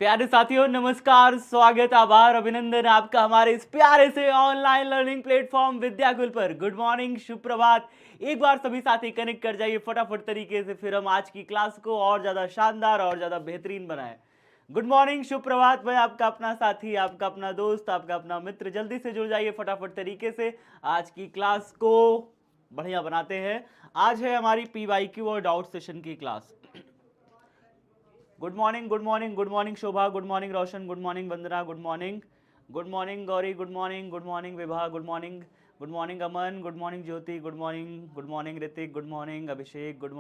प्यारे साथियों, नमस्कार, स्वागत, आभार, अभिनंदन आपका हमारे इस प्यारे से ऑनलाइन लर्निंग प्लेटफॉर्म विद्याकुल पर। गुड मॉर्निंग, सुप्रभात। एक बार सभी साथी कनेक्ट कर जाइए फटाफट तरीके से, फिर हम आज की क्लास को और ज़्यादा शानदार और ज़्यादा बेहतरीन बनाएं। गुड मॉर्निंग, सुप्रभात। मैं आपका अपना साथी, आपका अपना दोस्त, आपका अपना मित्र। जल्दी से जुड़ जाइए फटाफट तरीके से, आज की क्लास को बढ़िया बनाते हैं। आज है हमारी PYQ और डाउट सेशन की class. Good morning, good morning, good morning Shobha, good morning Roshan, good morning Vandana, good morning Gauri, good morning Vibha, good morning Aman, good morning Jyoti, good morning Hrithik, good morning Abhishek, good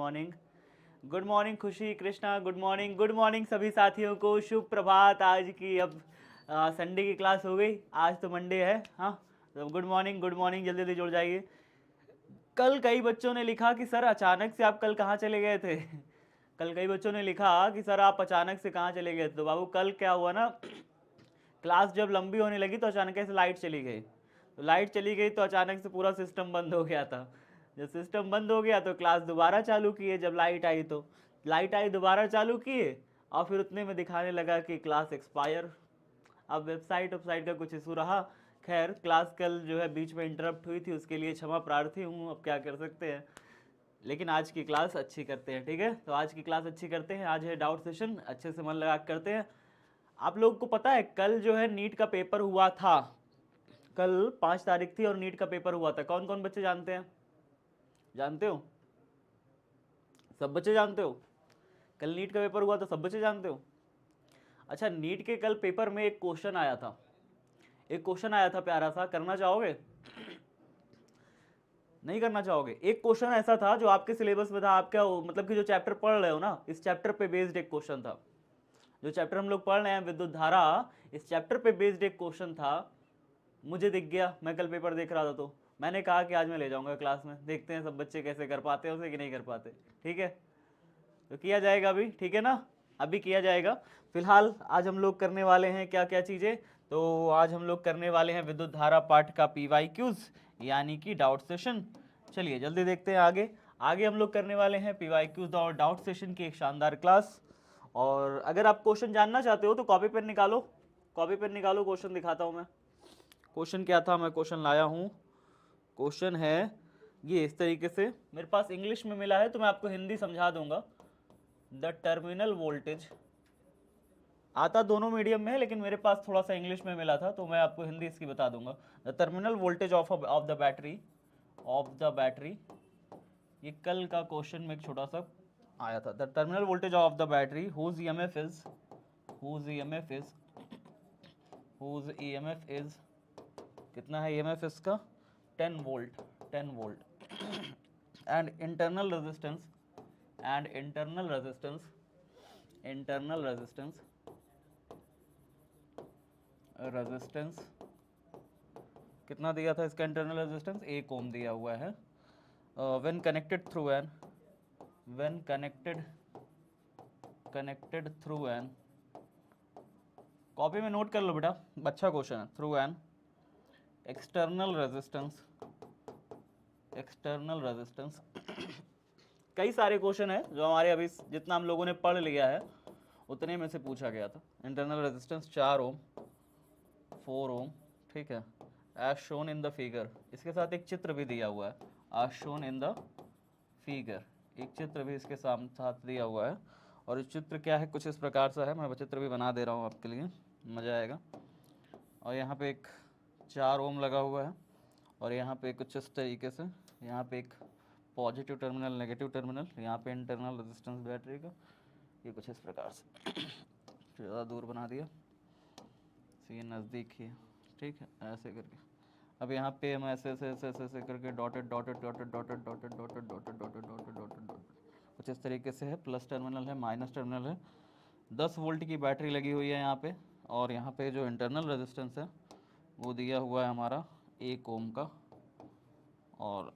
morning Khushi, Krishna, good morning सभी साथियों को शुभ प्रभात। आज की अब संडे की class हो गई, आज तो मंडे है। हाँ, तो गुड मॉर्निंग, जल्दी जल्दी जुड़ जाइए। कल कई बच्चों ने लिखा कि सर अचानक से आप कल कहाँ चले गए थे। कल कई बच्चों ने लिखा कि सर आप अचानक से कहाँ चले गए थे। तो बाबू कल क्या हुआ ना, क्लास जब लंबी होने लगी तो अचानक से लाइट चली गई। तो लाइट चली गई तो अचानक से पूरा सिस्टम बंद हो गया था। जब सिस्टम बंद हो गया तो क्लास दोबारा चालू किए। जब लाइट आई तो लाइट आई, दोबारा चालू किए, और फिर उतने में दिखाने लगा कि क्लास एक्सपायर। अब वेबसाइट का कुछ इशू रहा। खैर, क्लास कल जो है बीच में इंटरप्ट हुई थी, उसके लिए क्षमा प्रार्थी हूँ। अब क्या कर सकते हैं, लेकिन आज की क्लास अच्छी करते हैं। ठीक है, तो आज की क्लास अच्छी करते हैं। आज है डाउट सेशन, अच्छे से मन लगा करते हैं। आप लोगों को पता है कल जो है नीट का पेपर हुआ था। कल 5 तारीख थी और नीट का पेपर हुआ था। कौन कौन बच्चे जानते हैं? जानते हो? सब बच्चे जानते हो? कल नीट का पेपर हुआ था, सब बच्चे जानते हो? अच्छा, नीट के कल पेपर में एक क्वेश्चन आया था। एक क्वेश्चन आया था प्यारा सा, करना चाहोगे? नहीं करना चाहोगे? एक क्वेश्चन ऐसा था जो आपके सिलेबस में था, आपका मतलब कि जो चैप्टर पढ़ रहे हो ना, इस चैप्टर पे बेस्ड एक क्वेश्चन था। जो चैप्टर हम लोग पढ़ रहे हैं विद्युत धारा, इस चैप्टर पे बेस्ड एक क्वेश्चन था। मुझे दिख गया, मैं कल पेपर देख रहा था तो मैंने कहा कि आज मैं ले जाऊंगा क्लास में, देखते हैं सब बच्चे कैसे कर पाते हैं उसे कि नहीं कर पाते। ठीक है, तो किया जाएगा अभी, ठीक है ना? अभी किया जाएगा। फिलहाल आज हम लोग करने वाले हैं क्या क्या चीज़ें। तो आज हम लोग करने वाले हैं विद्युत धारा पाठ का PYQs, यानी कि डाउट सेशन। चलिए जल्दी देखते हैं आगे। आगे हम लोग करने वाले हैं PYQs और डाउट सेशन की एक शानदार क्लास। और अगर आप क्वेश्चन जानना चाहते हो तो कॉपी पेन निकालो, कॉपी पेन निकालो, क्वेश्चन दिखाता हूँ मैं। क्वेश्चन क्या था, मैं क्वेश्चन लाया हूँ। क्वेश्चन है ये इस तरीके से, मेरे पास इंग्लिश में मिला है तो मैं आपको हिंदी समझा दूंगा। द टर्मिनल वोल्टेज, आता दोनों मीडियम में है लेकिन मेरे पास थोड़ा सा इंग्लिश में मिला था तो मैं आपको हिंदी इसकी बता दूंगा। The terminal voltage of the battery, ये कल का क्वेश्चन में एक छोटा सा आया था। The terminal voltage of the battery whose EMF is कितना है ईएमएफ इसका? 10 volt, 10 volt. And internal resistance कितना दिया था इसका? इंटरनल रेजिस्टेंस 1 ओम दिया हुआ है। When connected through N, copy में नोट कर लो बेटा, अच्छा क्वेश्चन है। थ्रू एन एक्सटर्नल रेजिस्टेंस कई सारे क्वेश्चन है जो हमारे अभी जितना हम लोगों ने पढ़ लिया है उतने में से पूछा गया था। इंटरनल रेजिस्टेंस 4 ओम, 4 ओम, ठीक है, as shown in the figure. इसके साथ एक चित्र भी दिया हुआ है, as shown in the figure, एक चित्र भी इसके साथ दिया हुआ है। और इस चित्र क्या है, कुछ इस प्रकार से है। मैं वो चित्र भी बना दे रहा हूँ आपके लिए, मज़ा आएगा। और यहाँ पे एक 4 ओम लगा हुआ है और यहाँ पे कुछ इस तरीके से, यहाँ पे एक पॉजिटिव टर्मिनल, नेगेटिव टर्मिनल, यहाँ पे इंटरनल रेजिस्टेंस बैटरी का, ये कुछ इस प्रकार से। ज़्यादा दूर बना दिया, ये नज़दीक ही है, ठीक है, ऐसे करके। अब यहाँ पे हम ऐसे करके डॉटेड कुछ इस तरीके से है। प्लस टर्मिनल है, माइनस टर्मिनल है। 10 वोल्ट की बैटरी लगी हुई है यहाँ पे, और यहाँ पे जो इंटरनल रेजिस्टेंस है वो दिया हुआ है हमारा 1 ओम का, और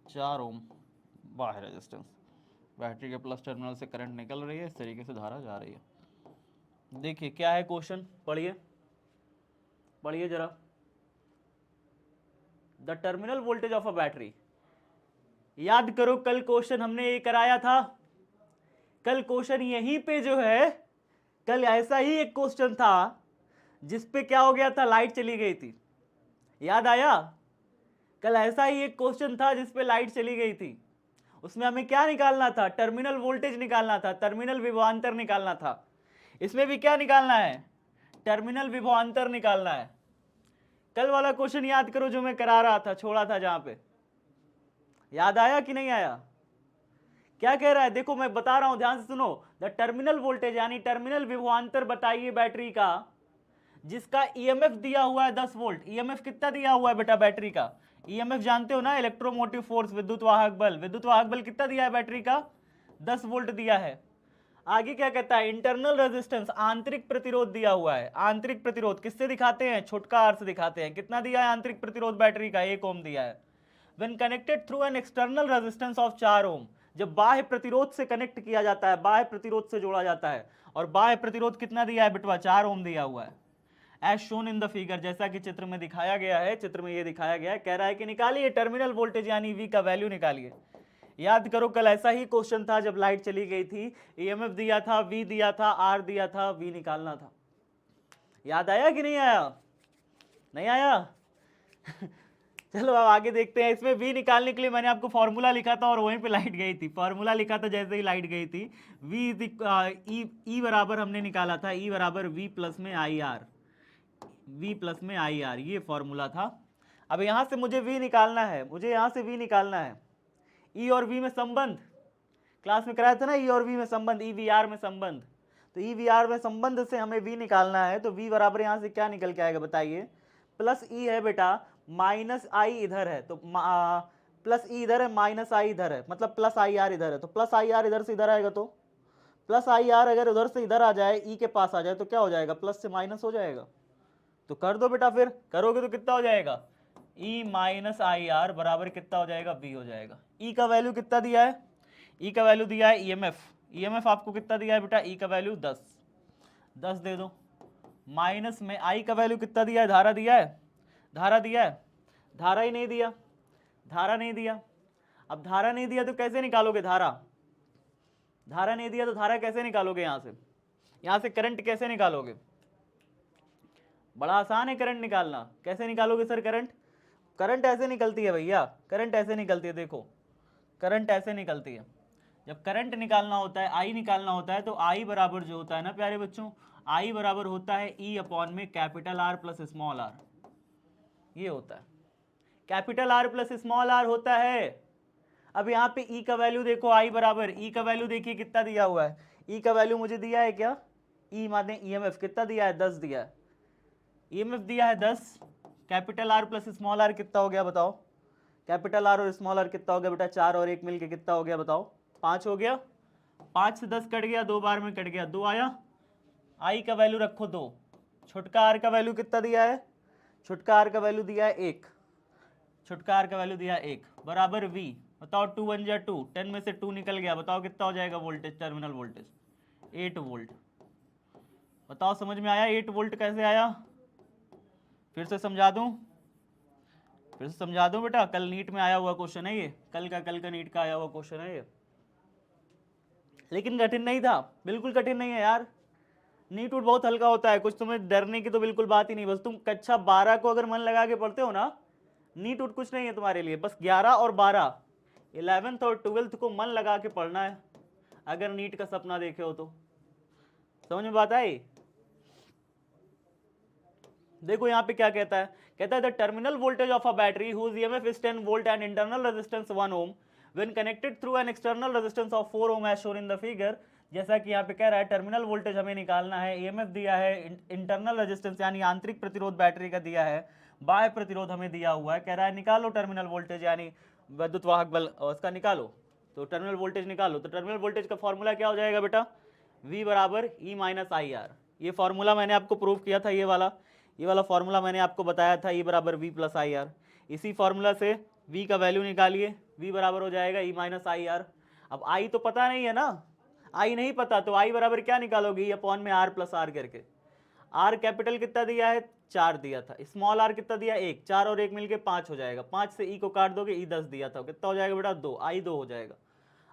4 ओम बाहर रेजिस्टेंस। बैटरी के प्लस टर्मिनल से करंट निकल रही है, इस तरीके से धारा जा रही है। देखिए क्या है क्वेश्चन, पढ़िए पढ़िए जरा। The terminal voltage of a battery, याद करो कल क्वेश्चन हमने ये कराया था। कल क्वेश्चन यहीं पे जो है कल ऐसा ही एक क्वेश्चन था जिसपे क्या हो गया था, लाइट चली गई थी, याद आया? कल ऐसा ही एक क्वेश्चन था जिसपे लाइट चली गई थी। उसमें हमें क्या निकालना था? टर्मिनल वोल्टेज निकालना था, टर्मिनल विभवांतर निकालना था। इसमें भी क्या निकालना है? टर्मिनल विभवांतर निकालना है। कल वाला क्वेश्चन याद करो जो मैं करा रहा था, छोड़ा था जहां पे, याद आया कि नहीं आया? क्या कह रहा है देखो, मैं बता रहा हूं, ध्यान से सुनो। द टर्मिनल वोल्टेज यानी टर्मिनल विभवांतर बताइए बैटरी का, जिसका ईएमएफ दिया हुआ है 10 वोल्ट। ईएमएफ कितना दिया हुआ है बेटा बैटरी का? ईएमएफ जानते हो ना, इलेक्ट्रोमोटिव फोर्स, विद्युत वाहक बल। विद्युत वाहक बल कितना दिया है बैटरी का? 10 वोल्ट दिया है। आगे क्या कहता है? इंटरनल रेजिस्टेंस, आंतरिक प्रतिरोध दिया हुआ है। आंतरिक प्रतिरोध किससे दिखाते हैं? छोटका आर से दिखाते हैं। कितना दिया है आंतरिक प्रतिरोध बैटरी का? 1 ओम दिया है। When connected through an external resistance of 4 ओम, जब बाह्य प्रतिरोध से कनेक्ट किया जाता है, बाह्य प्रतिरोध से जोड़ा जाता है, और बाह्य प्रतिरोध कितना दिया है बेटवा? 4 ओम दिया हुआ है। As shown in the figure, जैसा कि चित्र में दिखाया गया है। चित्र में ये दिखाया गया है, कह रहा है कि निकालिए टर्मिनल वोल्टेज यानी वी का वैल्यू निकालिए। याद करो कल ऐसा ही क्वेश्चन था जब लाइट चली गई थी, ईएमएफ दिया था, वी दिया था, आर दिया था, वी निकालना था। याद आया कि नहीं आया? नहीं आया? चलो अब आगे देखते हैं। इसमें वी निकालने के लिए मैंने आपको फॉर्मूला लिखा था और वहीं पे लाइट गई थी। फॉर्मूला लिखा था, जैसे ही लाइट गई थी, वी ई बराबर हमने निकाला था, ई बराबर वी प्लस में आई आर, वी प्लस में आई आर, ये फॉर्मूला था। अब यहां से मुझे वी निकालना है, मुझे यहां से वी निकालना है। ई और वी में संबंध क्लास में कराया था ना, ई और वी में संबंध, ई वी आर में संबंध। तो ई वी आर में संबंध से हमें वी निकालना है। तो वी बराबर यहां से क्या निकल के आएगा बताइए? प्लस ई है बेटा, माइनस आई इधर है, तो प्लस ई इधर है, माइनस आई इधर है, मतलब प्लस आई आर इधर है। तो प्लस आई आर इधर से इधर आएगा, तो प्लस आई आर अगर उधर से इधर आ जाए, ई के पास आ जाए, तो क्या हो जाएगा? प्लस से माइनस हो जाएगा। तो कर दो बेटा, फिर करोगे तो कितना हो जाएगा? ई माइनस आई आर बराबर कितना हो जाएगा? बी हो जाएगा। ई का वैल्यू कितना दिया है? ई का वैल्यू दिया है ईएमएफ। ईएमएफ आपको कितना दिया है बेटा? ई का वैल्यू 10, 10 दे दो। माइनस में आई का वैल्यू कितना दिया है? धारा दिया है, धारा दिया है, धारा ही नहीं दिया, धारा नहीं दिया। अब धारा नहीं दिया तो कैसे निकालोगे धारा? धारा नहीं दिया तो धारा कैसे निकालोगे? यहां से करंट कैसे निकालोगे? बड़ा आसान है करंट निकालना। कैसे निकालोगे सर करंट? करंट ऐसे निकलती है भैया, करंट ऐसे निकलती है। देखो करंट ऐसे निकलती है। जब करंट निकालना होता है, आई निकालना होता है, तो आई बराबर जो होता है ना प्यारे बच्चों, आई बराबर होता है ई अपॉन में capital R plus small R. ये होता है capital R plus small R होता है। अब यहाँ पे ई का वैल्यू देखो, आई बराबर, ई का वैल्यू देखिए कितना दिया हुआ है। ई का वैल्यू मुझे दिया है क्या? ई माने ईएमएफ कितना दिया है? 10 दिया है। ईएमएफ दिया है 10, capital R plus small R कितना हो गया बताओ? कैपिटल आर और स्मॉल आर कितना हो गया बेटा? 4 और 1 मिलके कितना हो गया बताओ? 5 हो गया। 5 से 10 कट गया, 2 बार में कट गया, 2 आया। आई का वैल्यू रखो 2। छुटका आर का वैल्यू कितना दिया है? छुटका आर का वैल्यू दिया है 1। छुटका आर का वैल्यू दिया है 1 बराबर वी। बताओ 2 1 जा 2, 10 में से 2 निकल गया, बताओ कितना हो जाएगा वोल्टेज? Terminal voltage 8 volt. बताओ समझ में आया 8 वोल्ट कैसे आया? फिर से समझा दूं, फिर से समझा दूं बेटा। कल नीट में आया हुआ क्वेश्चन है ये, कल का नीट का आया हुआ क्वेश्चन है ये। लेकिन कठिन नहीं था, बिल्कुल कठिन नहीं है यार। नीट उट बहुत हल्का होता है, कुछ तुम्हें डरने की तो बिल्कुल बात ही नहीं। बस तुम कक्षा 12 को अगर मन लगा के पढ़ते हो ना, नीट उट कुछ नहीं है तुम्हारे लिए। बस 11 और 12, 11th और 12th को मन लगा के पढ़ना है, अगर नीट का सपना देखे हो तो। समझ में बात आई? देखो यहाँ पे क्या कहता है, कहता है the terminal voltage of a battery whose EMF is 10 volt and internal resistance 1 ohm when connected through an external resistance of 4 ohm as shown in the figure. जैसा कि यहाँ पे कह रहा है टर्मिनल वोल्टेज हमें निकालना है, ईएमएफ दिया है, इंटरनल रेजिस्टेंस यानी आंतरिक प्रतिरोध बैटरी का दिया है, बाह्य प्रतिरोध हमें दिया हुआ है। कह रहा है निकालो टर्मिनल वोल्टेज यानी विद्युत वाहक बल, उसका निकालो। तो टर्मिनल वोल्टेज निकालो, तो टर्मिनल वोल्टेज का फॉर्मूला क्या हो जाएगा बेटा? V बराबर ई माइनस आई आर। ये फॉर्मूला मैंने आपको प्रूव किया था, ये वाला फॉर्मूला मैंने आपको बताया था, ई बराबर वी प्लस आई आर। इसी फॉर्मूला से v का वैल्यू निकालिए, v बराबर हो जाएगा ई माइनस आई आर। अब i तो पता नहीं है ना, i नहीं पता, तो i बराबर क्या निकालोगे? ई अपॉन में r प्लस आर करके। r कैपिटल कितना दिया है? 4 दिया था। स्मॉल r कितना दिया? 1। 4 और 1 मिलके 5 हो जाएगा। 5 से e को काट दोगे, e 10 दिया था, कितना हो जाएगा बेटा? 2। i 2 हो जाएगा।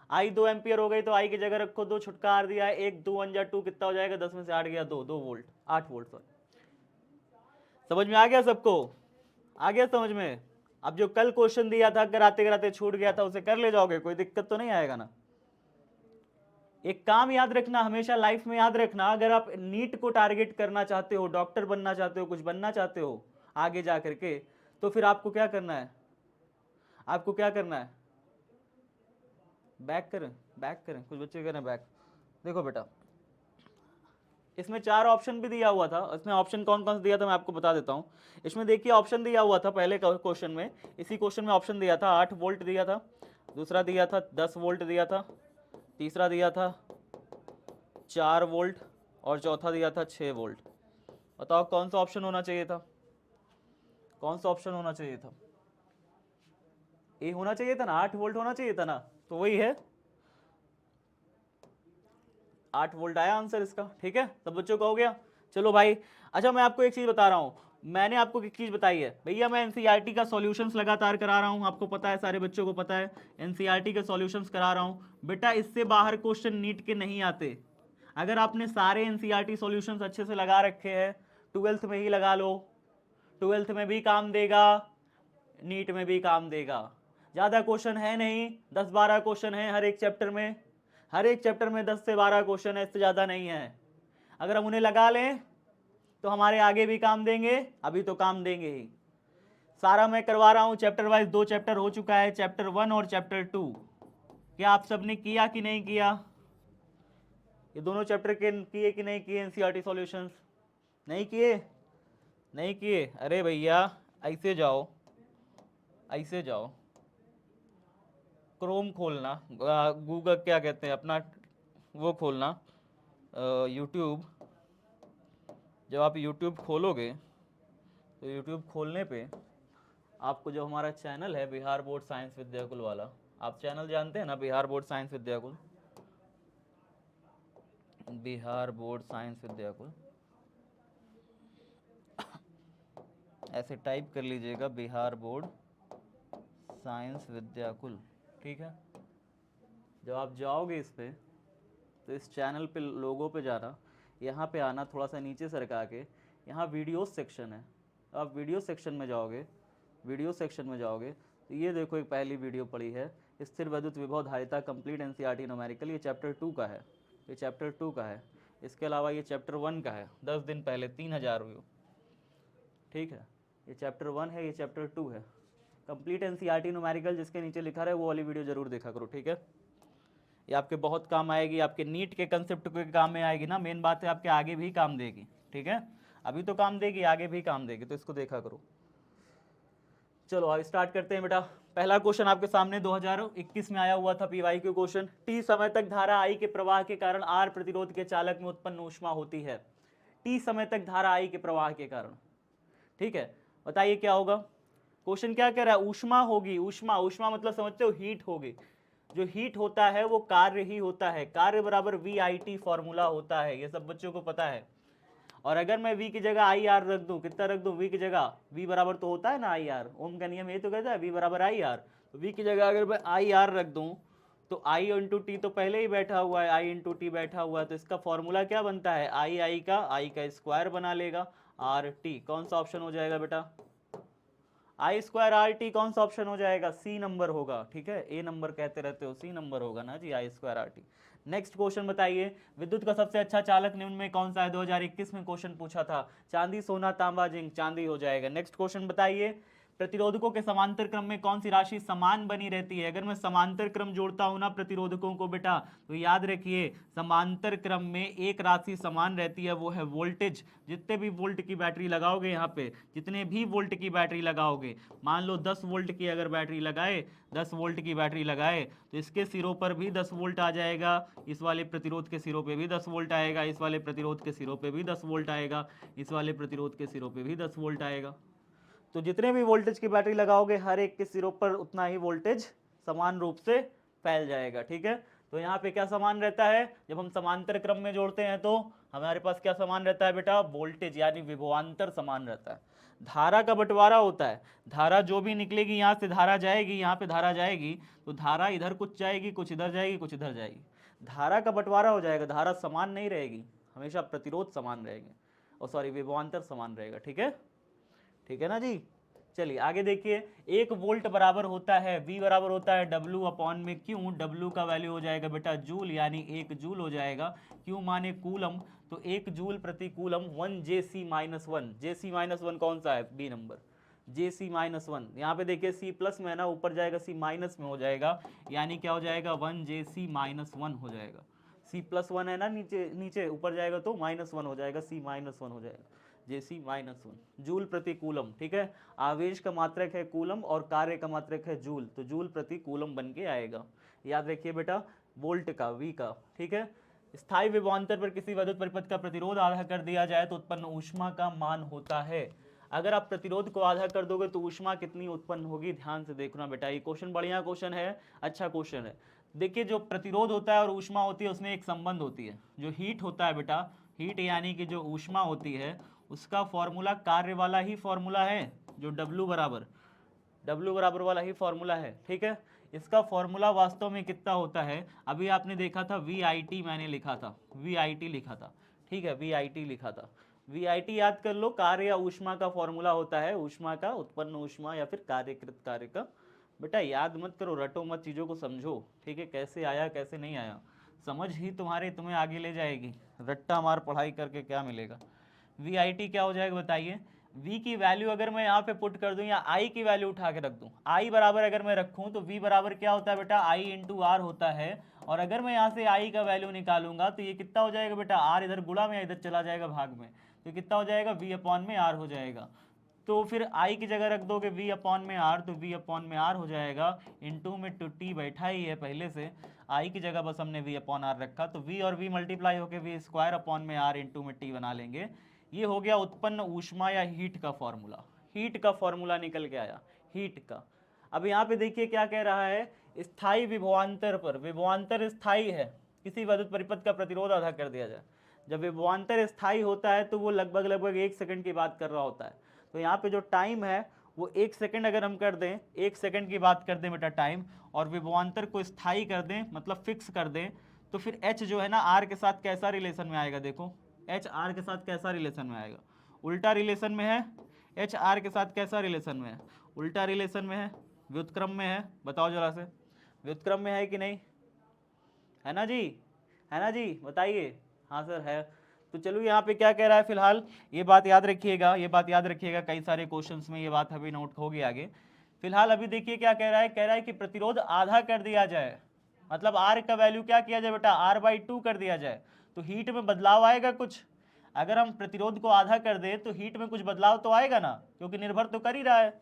आई 2 एम्पियर हो गई तो आई की जगह रखो 2, छुटकार दिया है 1, 2 1 जा 2, कितना हो जाएगा 10 में से 8 गया 2, 2 वोल्ट, 8 वोल्ट सॉरी। समझ में आ गया सबको? आ गया समझ में? अब जो कल क्वेश्चन दिया था कराते कराते छूट गया था उसे कर ले जाओगे, कोई दिक्कत तो नहीं आएगा ना। एक काम याद रखना, हमेशा लाइफ में याद रखना, अगर आप नीट को टारगेट करना चाहते हो, डॉक्टर बनना चाहते हो, कुछ बनना चाहते हो आगे जा करके, तो फिर आपको क्या करना है, आपको क्या करना है, बैक करें, बैक करें, कुछ बच्चे करें बैक। देखो बेटा, इसमें 4 ऑप्शन भी दिया हुआ था, इसमें ऑप्शन कौन कौन सा दिया था मैं आपको बता देता हूँ। इसमें देखिए ऑप्शन दिया हुआ था पहले क्वेश्चन में, इसी क्वेश्चन में ऑप्शन दिया था 8 वोल्ट दिया था, दूसरा दिया था 10 वोल्ट दिया था, तीसरा दिया था 4 वोल्ट और चौथा दिया था 6 वोल्ट। बताओ कौन सा ऑप्शन होना चाहिए था, कौन सा ऑप्शन होना चाहिए था? ए होना चाहिए था ना, 8 वोल्ट होना चाहिए था ना, तो वही है 8 वोल्ट आया आंसर इसका। ठीक है, सब बच्चों का हो गया। चलो भाई, अच्छा मैं आपको एक चीज बता रहा हूँ, मैंने आपको एक चीज बताई है भैया, मैं एनसीईआरटी का सॉल्यूशंस लगातार करा रहा हूँ, आपको पता है, सारे बच्चों को पता है, एनसीईआरटी के सॉल्यूशंस करा रहा हूँ बेटा, इससे बाहर क्वेश्चन नीट के नहीं आते। अगर आपने सारे एनसीईआरटी सॉल्यूशंस अच्छे से लगा रखे हैं, 12th में ही लगा लो, 12th में भी काम देगा, नीट में भी काम देगा। ज़्यादा क्वेश्चन है नहीं, 10-12 क्वेश्चन है हर एक चैप्टर में, हर एक चैप्टर में 10 से 12 क्वेश्चन है, इससे ज़्यादा नहीं है। अगर हम उन्हें लगा लें तो हमारे आगे भी काम देंगे, अभी तो काम देंगे ही। सारा मैं करवा रहा हूँ चैप्टर वाइज, 2 चैप्टर हो चुका है, चैप्टर 1 और चैप्टर 2। क्या आप सबने किया कि नहीं किया? ये दोनों चैप्टर के किए कि नहीं किए एनसीईआरटी सॉल्यूशंस? नहीं किए? नहीं किए? अरे भैया ऐसे जाओ, ऐसे जाओ, क्रोम खोलना, गूगल क्या कहते हैं अपना, वो खोलना यूट्यूब। जब आप यूट्यूब खोलोगे तो यूट्यूब खोलने पे आपको जो हमारा चैनल है बिहार बोर्ड साइंस विद्याकुल वाला, आप चैनल जानते हैं ना, Bihar board science Vidyakul, Bihar board science Vidyakul, ऐसे टाइप कर लीजिएगा बिहार बोर्ड साइंस विद्याकुल। ठीक है, जब आप जाओगे इस पे तो इस चैनल पे लोगों पे जाना, यहाँ पे आना, थोड़ा सा नीचे सरका के, यहाँ वीडियो सेक्शन है, आप वीडियो सेक्शन में जाओगे, वीडियो सेक्शन में जाओगे तो ये देखो एक पहली वीडियो पड़ी है, स्थिर वैद्युत विभव धारिता कंप्लीट एनसीईआरटी न्यूमेरिकल, ये चैप्टर 2 का है, ये चैप्टर 2 का है। इसके अलावा ये चैप्टर 1 का है, 10 दिन पहले 3000 व्यू। ठीक है, ये चैप्टर 1 है, ये चैप्टर 2 है, कंप्लीट एनसीईआरटी न्यूमेरिकल जिसके नीचे लिखा रहे वो वाली वीडियो जरूर देखा करो। ठीक है, ये आपके बहुत काम आएगी, आपके नीट के कंसेप्ट के काम में आएगी ना, मेन बात है आपके आगे भी काम देगी। ठीक है, अभी तो काम देगी, आगे भी काम देगी, तो इसको देखा करो। चलो अब स्टार्ट करते हैं बेटा। पहला क्वेश्चन आपके सामने 2021 में आया हुआ था, पीवाईक्यू क्वेश्चन। टी समय तक धारा आई के प्रवाह के कारण आर प्रतिरोध के चालक में उत्पन्न ऊष्मा होती है। टी समय तक धारा आई के प्रवाह के कारण, ठीक है, बताइए क्या होगा। क्वेश्चन क्या कह रहा है, ऊष्मा होगी, ऊष्मा, ऊष्मा मतलब समझते हो हीट होगी, जो हीट होता है वो कार्य ही होता है, कार्य बराबर वी आई टी फॉर्मूला होता है, ये सब बच्चों को पता है। और अगर मैं v की जगह आई आर रख दूं, कितना रख दूं, v की जगह, v बराबर तो होता है ना आई आर, ओम का नियम ये तो कहता है v बराबर आई आर, तो v की जगह अगर मैं आई आर रख दूं तो i इंटू टी तो पहले ही बैठा हुआ है, i इंटू टी बैठा हुआ है, तो इसका फॉर्मूला क्या बनता है, आई का स्क्वायर बना लेगा, आर टी, कौन सा ऑप्शन हो जाएगा बेटा, आई स्क्वायर आर टी, कौन सा ऑप्शन हो जाएगा, सी नंबर होगा। ठीक है, ए नंबर कहते रहते हो, सी नंबर होगा ना जी, I square R T. Next question बताइए, विद्युत का सबसे अच्छा चालक निम्न में कौन सा है, 2021 में क्वेश्चन पूछा था, चांदी सोना तांबा जिंक, चांदी हो जाएगा। नेक्स्ट क्वेश्चन बताइए, प्रतिरोधकों के समांतर क्रम में कौन सी राशि समान बनी रहती है। अगर मैं समांतर क्रम जोड़ता हूं ना प्रतिरोधकों को बेटा, तो याद रखिए समांतर क्रम में एक राशि समान रहती है, वो है वोल्टेज। जितने भी वोल्ट की बैटरी लगाओगे, यहाँ पे जितने भी वोल्ट की बैटरी लगाओगे, मान लो 10 वोल्ट की अगर बैटरी लगाए, 10 वोल्ट की बैटरी लगाए तो इसके सिरों पर भी 10 वोल्ट आ जाएगा, इस वाले प्रतिरोध के सिरों पे भी 10 वोल्ट आएगा, इस वाले प्रतिरोध के सिरों पे भी 10 वोल्ट आएगा, इस वाले प्रतिरोध के सिरों पे भी 10 वोल्ट आएगा। तो जितने भी वोल्टेज की बैटरी लगाओगे हर एक के सिरों पर उतना ही वोल्टेज समान रूप से फैल जाएगा। ठीक है, तो यहाँ पे क्या समान रहता है, जब हम समांतर क्रम में जोड़ते हैं तो हमारे पास क्या समान रहता है बेटा, वोल्टेज यानी विभवांतर समान रहता है। धारा का बंटवारा होता है, धारा जो भी निकलेगी यहाँ से धारा जाएगी, यहाँ पे धारा जाएगी, तो धारा इधर कुछ जाएगी, कुछ इधर जाएगी, कुछ इधर जाएगी, धारा का बंटवारा हो जाएगा, धारा समान नहीं रहेगी, हमेशा प्रतिरोध समान रहेंगे, और सॉरी विभवांतर समान रहेगा। ठीक है ना जी। चलिए आगे देखिए, 1 वोल्ट बराबर होता है, V बराबर होता है W अपॉन में Q, W का वैल्यू हो जाएगा बेटा जूल, यानी 1 जूल हो जाएगा, Q माने कूलम, तो 1 जूल प्रति कूलम 1 Jc-1, Jc-1 कौन सा है, बी नंबर, Jc-1, यहाँ पे देखिए C प्लस में है ना, ऊपर जाएगा C माइनस में हो जाएगा, यानी क्या हो जाएगा 1 Jc-1 हो जाएगा, C प्लस 1 है ना, नीचे नीचे ऊपर जाएगा तो -1 हो जाएगा, C-1 हो जाएगा, Jc-1 जूल प्रति कूलम। ठीक है, आवेश का मात्रक है कूलम और कार्य का मात्रक है जूल, तो जूल प्रति कूलम बन के आएगा। याद रखिए बेटा वोल्ट का, V का। ठीक है, स्थायी विभवांतर पर किसी विद्युत परिपथ का प्रतिरोध आधा कर दिया जाए तो उत्पन्न ऊष्मा का मान होता है। अगर आप प्रतिरोध को आधा कर दोगे तो ऊष्मा कितनी उत्पन्न होगी, ध्यान से देखना बेटा, ये क्वेश्चन बढ़िया क्वेश्चन है, अच्छा क्वेश्चन है। देखिए जो प्रतिरोध होता है और ऊष्मा होती है उसमें एक संबंध होती है, जो हीट होता है बेटा, हीट यानी कि जो ऊष्मा होती है उसका फॉर्मूला कार्य वाला ही फॉर्मूला है, जो W बराबर वाला ही फॉर्मूला है। ठीक है, इसका फॉर्मूला वास्तव में कितना होता है, अभी आपने देखा था VIT, मैंने लिखा था VIT लिखा था। ठीक है, VIT लिखा था, VIT याद कर लो, कार्य या ऊष्मा का फॉर्मूला होता है, ऊष्मा का, उत्पन्न ऊष्मा या फिर कार्यकृत कार्य का। बेटा याद मत करो, रटो मत, चीज़ों को समझो। ठीक है, कैसे आया कैसे नहीं आया, समझ ही तुम्हें आगे ले जाएगी, रट्टा मार पढ़ाई करके क्या मिलेगा। VIT क्या हो जाएगा बताइए, V की वैल्यू अगर मैं यहाँ पे पुट कर दूं या I की वैल्यू उठा के रख दूं, I बराबर अगर मैं रखूं तो V बराबर क्या होता है बेटा, I इंटू R होता है, और अगर मैं यहाँ से I का वैल्यू निकालूंगा तो ये कितना हो जाएगा बेटा, R इधर गुणा में इधर चला जाएगा भाग में, तो कितना हो जाएगा V अपॉन में R हो जाएगा। तो फिर I की जगह रख दोगे V अपॉन में R, तो V अपॉन में R हो जाएगा, इंटू में टू T बैठा ही है पहले से, I की जगह बस हमने V अपॉन R रखा, तो V और V मल्टीप्लाई होकर V स्क्वायर अपॉन में R इंटू में T बना लेंगे। ये हो गया उत्पन्न ऊष्मा या हीट का फॉर्मूला, हीट का फॉर्मूला निकल के आया, हीट का। अब यहाँ पे देखिए क्या कह रहा है, स्थायी विभवांतर पर, विभवांतर स्थायी है, किसी विद्युत परिपथ का प्रतिरोध आधा कर दिया जाए। जब विभवांतर स्थायी होता है तो वो लगभग 1 सेकंड की बात कर रहा होता है, तो यहाँ पे जो टाइम है वो 1 सेकंड अगर हम कर दें, 1 सेकंड की बात कर दें बेटा टाइम, और विभवांतर को स्थायी कर दें मतलब फिक्स कर दें, तो फिर H जो है ना R के साथ कैसा रिलेशन में आएगा, देखो H R के साथ कैसा रिलेशन में आएगा, उल्टा रिलेशन में है। H R के साथ कैसा रिलेशन में है, उल्टा रिलेशन में है, व्युत्क्रम में है, बताओ जरा से, व्युत्क्रम में है कि नहीं, है ना जी, है ना जी, बताइए। हाँ सर है। तो चलो यहाँ पे क्या कह रहा है फिलहाल, ये बात याद रखिएगा, ये बात याद रखिएगा, कई सारे क्वेश्चंस में ये बात अभी नोट होगी आगे। फिलहाल अभी देखिए क्या कह रहा है कि प्रतिरोध आधा कर दिया जाए, मतलब R का वैल्यू क्या किया जाए बेटा, R/2 कर दिया जाए, तो हीट में बदलाव आएगा कुछ। अगर हम प्रतिरोध को आधा कर दें तो हीट में कुछ बदलाव तो आएगा ना, क्योंकि निर्भर तो कर ही रहा है।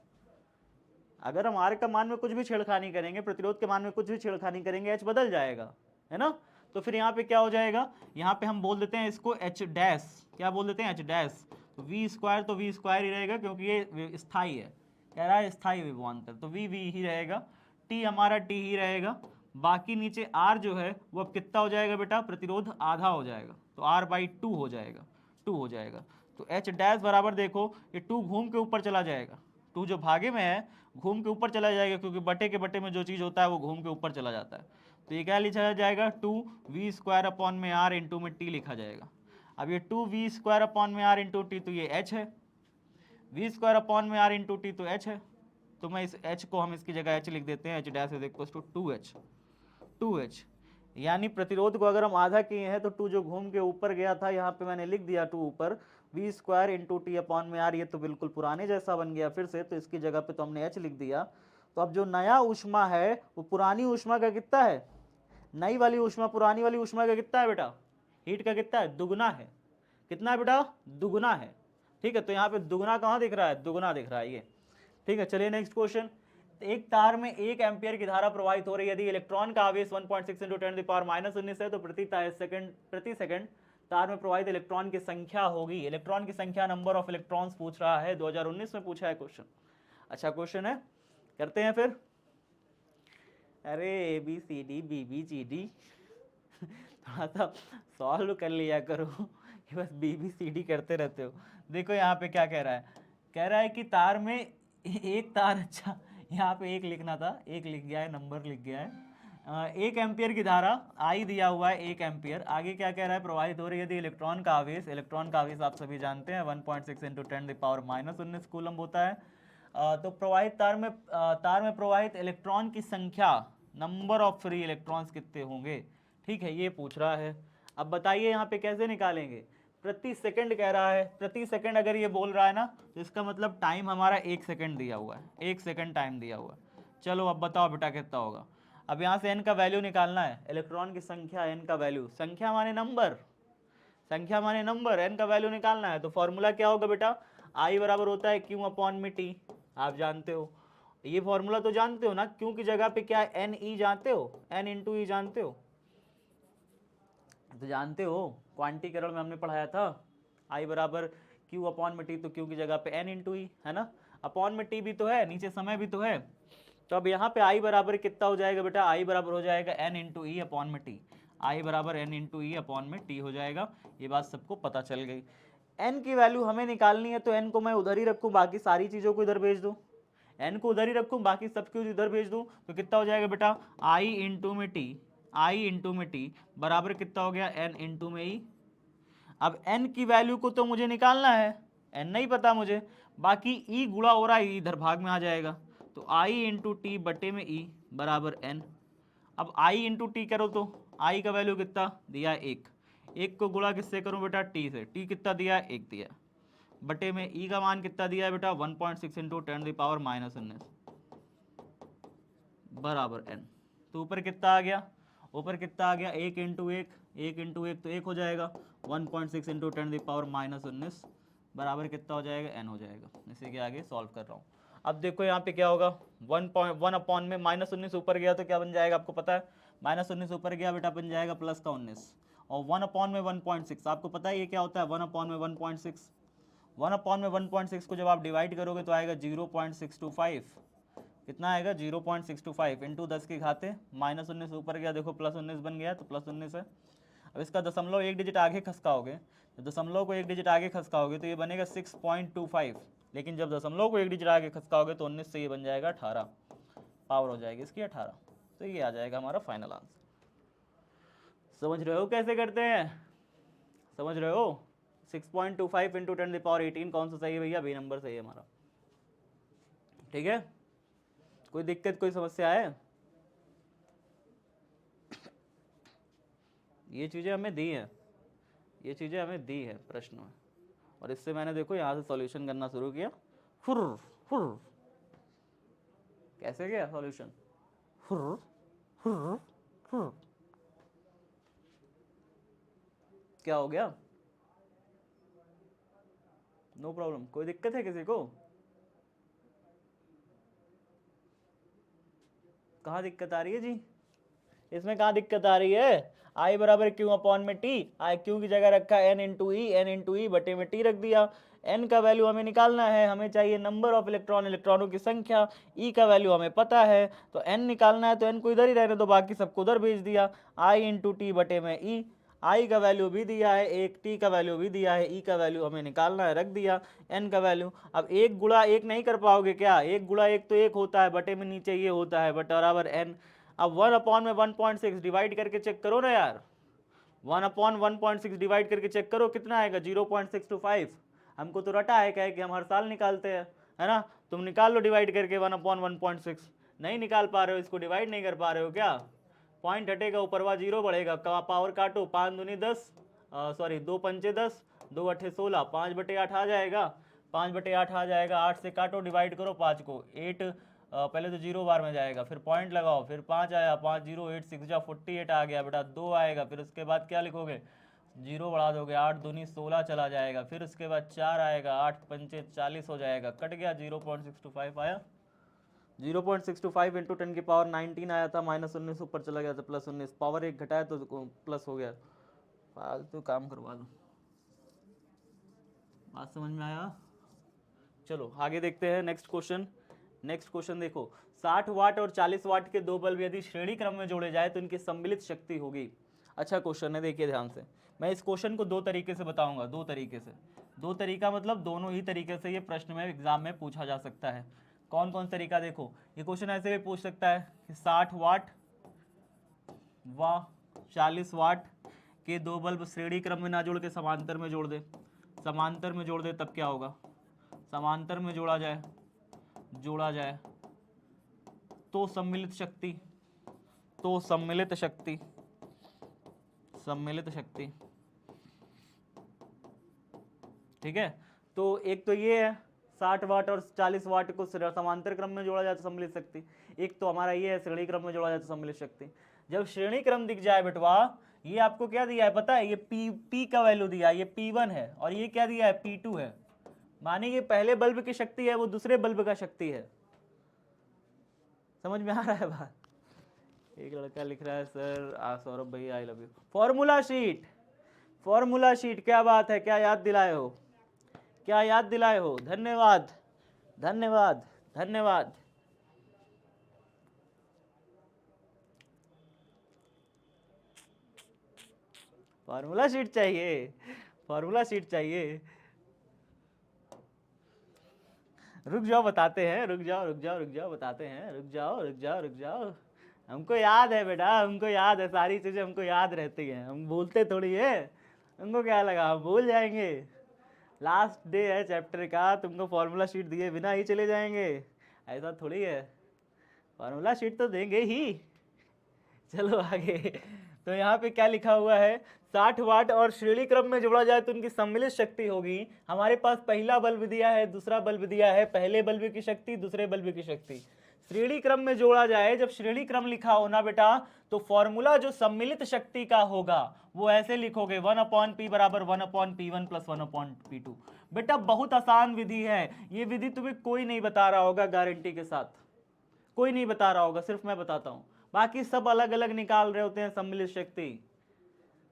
अगर हम R का मान में कुछ भी छेड़खानी करेंगे, प्रतिरोध के मान में कुछ भी छेड़खानी करेंगे, H बदल जाएगा, है ना। तो फिर यहाँ पे क्या हो जाएगा, यहाँ पे हम बोल देते हैं इसको H डैश, क्या बोल देते हैं H डैश, तो V स्क्वायर तो V स्क्वायर ही रहेगा क्योंकि ये स्थायी है, कह रहा है स्थायी विभवांतर, तो V ही रहेगा, T हमारा T ही रहेगा, बाकी नीचे R जो है वो अब कितना हो जाएगा बेटा, प्रतिरोध आधा हो जाएगा, तो R/2 हो जाएगा, 2 हो जाएगा। तो H डैश बराबर देखो, ये 2 घूम के ऊपर चला जाएगा, 2 जो भागे में है घूम के ऊपर चला जाएगा, क्योंकि बटे के बटे में जो चीज़ होता है वो घूम के ऊपर चला जाता है, तो ये क्या लिखा जाएगा, 2V स्क्वायर अपॉन में R इंटू में T लिखा जाएगा। अब ये 2V स्क्वायर अपॉन में R इंटू T, तो ये H है, V स्क्वायर अपॉन में R इंटू T तो H है, तो मैं इस H को हम इसकी जगह H लिख देते हैं, H dash is equal to 2H, यानी प्रतिरोध को अगर हम आधा किए हैं तो 2 जो घूम के ऊपर गया था यहाँ पे मैंने लिख दिया 2 ऊपर, V square into T upon में R, ये तो बिल्कुल पुराने जैसा बन गया फिर से, तो इसकी जगह पे तो हमने H लिख दिया। तो अब जो नया ऊष्मा है वो पुरानी ऊष्मा का कितना है, नई वाली ऊष्मा पुरानी वाली ऊष्मा का कितना है बेटा, हीट का कितना है, दुगुना है, कितना है बेटा, दुगुना है। ठीक है, तो यहाँ पे दुगुना कहाँ दिख रहा है, दुगुना दिख रहा है ये। ठीक है, चलिए नेक्स्ट क्वेश्चन, एक तार में 1 एम्पियर की धारा प्रवाहित हो रही है, यदि इलेक्ट्रॉन का आवेश 1.6 × 10⁻⁻19 है तो प्रति सेकंड तार में प्रवाहित इलेक्ट्रॉन की संख्या होगी, इलेक्ट्रॉन की संख्या, नंबर ऑफ इलेक्ट्रॉन्स पूछ रहा है, 2019 में पूछा है क्वेश्चन, अच्छा क्वेश्चन है, करते हैं फिर। अरे ABCD थोड़ा सा सॉल्व कर लिया करो, ये बस BBCD करते रहते हो। देखो यहाँ पे क्या कह रहा है, कह रहा है कि तार में एक तार, अच्छा यहाँ पे एक लिखना था, एक लिख गया है, नंबर लिख गया है। 1 एम्पियर की धारा आई दिया हुआ है, 1 एम्पियर। आगे क्या कह रहा है, प्रवाहित हो रही है यदि इलेक्ट्रॉन का आवेश, इलेक्ट्रॉन का आवेश आप सभी जानते हैं 1.6 इंटू 10⁻⁻19 कूलम होता है। तो प्रवाहित तार में प्रवाहित इलेक्ट्रॉन की संख्या, नंबर ऑफ फ्री इलेक्ट्रॉन्स कितने होंगे, ठीक है, ये पूछ रहा है। अब बताइए यहाँ पे कैसे निकालेंगे, प्रति सेकंड कह रहा है, प्रति सेकंड अगर ये बोल रहा है ना, तो इसका मतलब टाइम हमारा 1 सेकंड दिया हुआ है, 1 सेकंड टाइम दिया हुआ है। चलो अब बताओ बेटा कितना होगा। अब यहाँ से n का वैल्यू निकालना है, इलेक्ट्रॉन की संख्या, n का वैल्यू, संख्या माने नंबर, संख्या माने नंबर, n का वैल्यू निकालना है। तो फॉर्मूला क्या होगा बेटा, I बराबर होता है Q अपॉन में T, आप जानते हो ये फॉर्मूला, तो जानते हो ना, Q की जगह पे क्या है n e जानते हो, n इंटू ई जानते हो, तो जानते हो क्वांटीकरण में हमने पढ़ाया था, I बराबर Q अपॉन में T, तो Q की जगह पे n इंटू ई है ना, अपॉन में T भी तो है, नीचे समय भी तो है। तो अब यहाँ पे I बराबर कितना हो जाएगा बेटा, I बराबर हो जाएगा n इंटू ई अपॉन में टी, I बराबर n इंटू ई अपॉन में टी हो जाएगा। ये बात सबको पता चल गई। n की वैल्यू हमें निकालनी है, तो n को मैं उधर ही रखूँ, बाकी सारी चीज़ों को इधर भेज दूँ, n को उधर ही रखूँ, बाकी सब कुछ इधर भेज दूँ, तो कितना हो जाएगा बेटा, I इंटू में टी, I इंटू में टी बराबर कितना हो गया, n इंटू में ई। अब n की वैल्यू को तो मुझे निकालना है, n नहीं पता मुझे, बाकी e गुणा हो रहा है, इधर भाग में आ जाएगा, तो I इंटू टी बटे में e बराबर n। अब I इंटू टी करो तो I का वैल्यू कितना दिया, 1, 1 को गुणा किससे करूं बेटा, t से, t कितना दिया है, 1 दिया, बटे में e का मान कितना दिया है बेटा, 1.6 इंटू 10⁻⁻19 बराबर n। तो ऊपर कितना आ गया, ऊपर कितना आ गया, 1 इंटू 1, 1 इंटू 1 तो 1 हो जाएगा, 1.6 इंटू 10⁻⁻19 बराबर कितना हो जाएगा, n हो जाएगा। इसी के आगे सॉल्व कर रहा हूँ। अब देखो यहाँ पे क्या होगा, 1 अपॉन में -19 ऊपर गया तो क्या बन जाएगा, आपको पता है, -19 ऊपर गया बेटा बन जाएगा प्लस का 19, और 1 अपॉन में 1.6 आपको पता है ये क्या होता है, 1 अपॉन में 1.6, 1 अपॉन में 1.6 को जब आप डिवाइड करोगे तो आएगा 0.625, कितना आएगा 0.625 इंटू 10 की घाते -19 ऊपर गया, देखो +19 बन गया, तो +19 है। अब इसका दशमलव एक डिजिट आगे खसकाओगे, तो दशमलव को एक डिजिट आगे खसकाओगे तो ये बनेगा 6.25, लेकिन जब दशमलव को एक डिजिट आगे खसकाओगे तो 19 से ये बन जाएगा 18, पावर हो जाएगी इसकी 18, तो ये आ जाएगा हमारा फाइनल आंसर। समझ रहे हो कैसे करते हैं, समझ रहे हो, 6.25 इंटू 10⁻18 कौन सा सही है भैया, बी नंबर सही है हमारा, ठीक है। कोई दिक्कत, कोई समस्या है, ये चीज़ें हमें दी हैं, ये चीज़ें हमें दी है प्रश्न में, और इससे मैंने देखो यहाँ से सॉल्यूशन करना शुरू किया, फुर फुर, कैसे गया सॉल्यूशन, फुर फुर फुर, क्या हो गया, नो प्रॉब्लम, कोई दिक्कत है किसी को, कहाँ दिक्कत आ रही है जी, इसमें कहाँ दिक्कत आ रही है, आई बराबर क्यू अपॉन में टी, आई क्यू की जगह रखा एन इंटू ई, एन इंटू ई बटे में टी रख दिया। एन का वैल्यू हमें निकालना है, हमें चाहिए नंबर ऑफ इलेक्ट्रॉन, इलेक्ट्रॉनों की संख्या, ई का वैल्यू हमें पता है, तो एन निकालना है, तो एन को इधर ही रहने दो, बाकी सबको उधर भेज दिया, आई इंटू टी बटे में ई, आई का वैल्यू भी दिया है एक, टी का वैल्यू भी दिया है, ई का वैल्यू हमें निकालना है, रख दिया एन का वैल्यू। अब एक गुणा एक नहीं कर पाओगे क्या, एक गुणा एक तो एक होता है, बटे में नीचे ये होता है, बट बराबर एन। अब 1 अपॉन में 1.6 डिवाइड करके चेक करो ना यार, 1 अपॉन 1.6 डिवाइड करके चेक करो कितना आएगा, 0.625, हमको तो रटा है क्या है कि हम हर साल निकालते हैं, है ना, तुम निकाल लो डिवाइड करके 1 अपॉन 1.6, नहीं निकाल पा रहे हो, इसको डिवाइड नहीं कर पा रहे हो क्या, पॉइंट हटेगा, ऊपरवा 0 बढ़ेगा, पावर काटो, 5 दूनी 10, सॉरी 2 पंचे 10, 2 अट्ठे 16, 5/8 आ जाएगा, 5/8 आ जाएगा, 8 से काटो, डिवाइड करो 5 को, 8 पहले तो 0 बार में जाएगा, फिर पॉइंट लगाओ, फिर 5 आया, 5 0 8 6 जा 48 आ गया बेटा, 2 आएगा, फिर उसके बाद क्या लिखोगे, 0 बढ़ा दोगे, 8 दूनी 16 चला जाएगा, फिर उसके बाद 4 आएगा, 8 पंचे 40 हो जाएगा, कट गया, 0.625 आया, 0.625 इंटू 10⁻19 आया था, -19 ऊपर चला गया था, +19, पावर एक घटाया तो प्लस हो गया, फालतू काम करवा दो, बात समझ में आया। चलो आगे देखते हैं नेक्स्ट क्वेश्चन। नेक्स्ट क्वेश्चन देखो, 60 वाट और 40 वाट के दो बल्ब यदि श्रेणी क्रम में जोड़े जाए तो इनकी सम्मिलित शक्ति होगी। अच्छा क्वेश्चन है, देखिए ध्यान से। मैं इस क्वेश्चन को 2 तरीके से बताऊंगा, 2 तरीके से। 2 तरीका मतलब दोनों ही तरीके से ये प्रश्न में एग्जाम में पूछा जा सकता है। कौन कौन सा तरीका, देखो ये क्वेश्चन ऐसे भी पूछ सकता है कि 60 वाट व 40 वाट के 2 बल्ब श्रेणी क्रम में ना जोड़ के समांतर में जोड़ दे। समांतर में जोड़ दे तब क्या होगा, समांतर में जोड़ा जाए तो सम्मिलित शक्ति, सम्मिलित शक्ति, ठीक है। तो एक तो ये है 60 वाट और 40 वाट को समांतर क्रम में जोड़ा जाए तो सम्मिलित शक्ति। एक तो हमारा ये है श्रेणी क्रम में जोड़ा जाए तो सम्मिलित शक्ति। जब श्रेणी क्रम दिख जाए बेटवा, ये आपको क्या दिया है पता है, ये P का वैल्यू दिया है, ये P1 है और ये क्या दिया है P2 है। माने ये पहले बल्ब की शक्ति है, वो दूसरे बल्ब का शक्ति है। समझ में आ रहा है बात? एक लड़का लिख रहा है सर सौरभ भैया I love you. Formula sheet, formula sheet, क्या बात है, क्या याद दिलाए हो, क्या याद दिलाए हो, धन्यवाद धन्यवाद धन्यवाद। फॉर्मूला शीट चाहिए, फॉर्मूला शीट चाहिए। रुक जाओ बताते हैं, रुक जाओ बताते हैं, रुक जाओ। हमको याद है बेटा, हमको याद है, सारी चीजें हमको याद रहती हैं, हम भूलते थोड़ी है। हमको क्या लगा हम भूल जाएंगे? लास्ट डे है चैप्टर का, तुमको फॉर्मूला शीट दिए बिना ही चले जाएंगे? ऐसा थोड़ी है, फॉर्मूला शीट तो देंगे ही। चलो आगे। तो यहाँ पे क्या लिखा हुआ है, 60 वाट और श्रेणी क्रम में जोड़ा जाए तो उनकी सम्मिलित शक्ति होगी। हमारे पास पहला बल्ब दिया है, दूसरा बल्ब दिया है, पहले बल्ब की शक्ति, दूसरे बल्ब की शक्ति। श्रेणी क्रम में जोड़ा जाए, जब श्रेणी क्रम लिखा हो ना बेटा, तो फॉर्मूला जो सम्मिलित शक्ति का होगा वो ऐसे लिखोगे 1/P बराबर 1/P1 प्लस 1/P2। बेटा बहुत आसान विधि है ये, विधि तुम्हें कोई नहीं बता रहा होगा, गारंटी के साथ कोई नहीं बता रहा होगा, सिर्फ मैं बताता हूं। बाकी सब अलग अलग निकाल रहे होते हैं सम्मिलित शक्ति।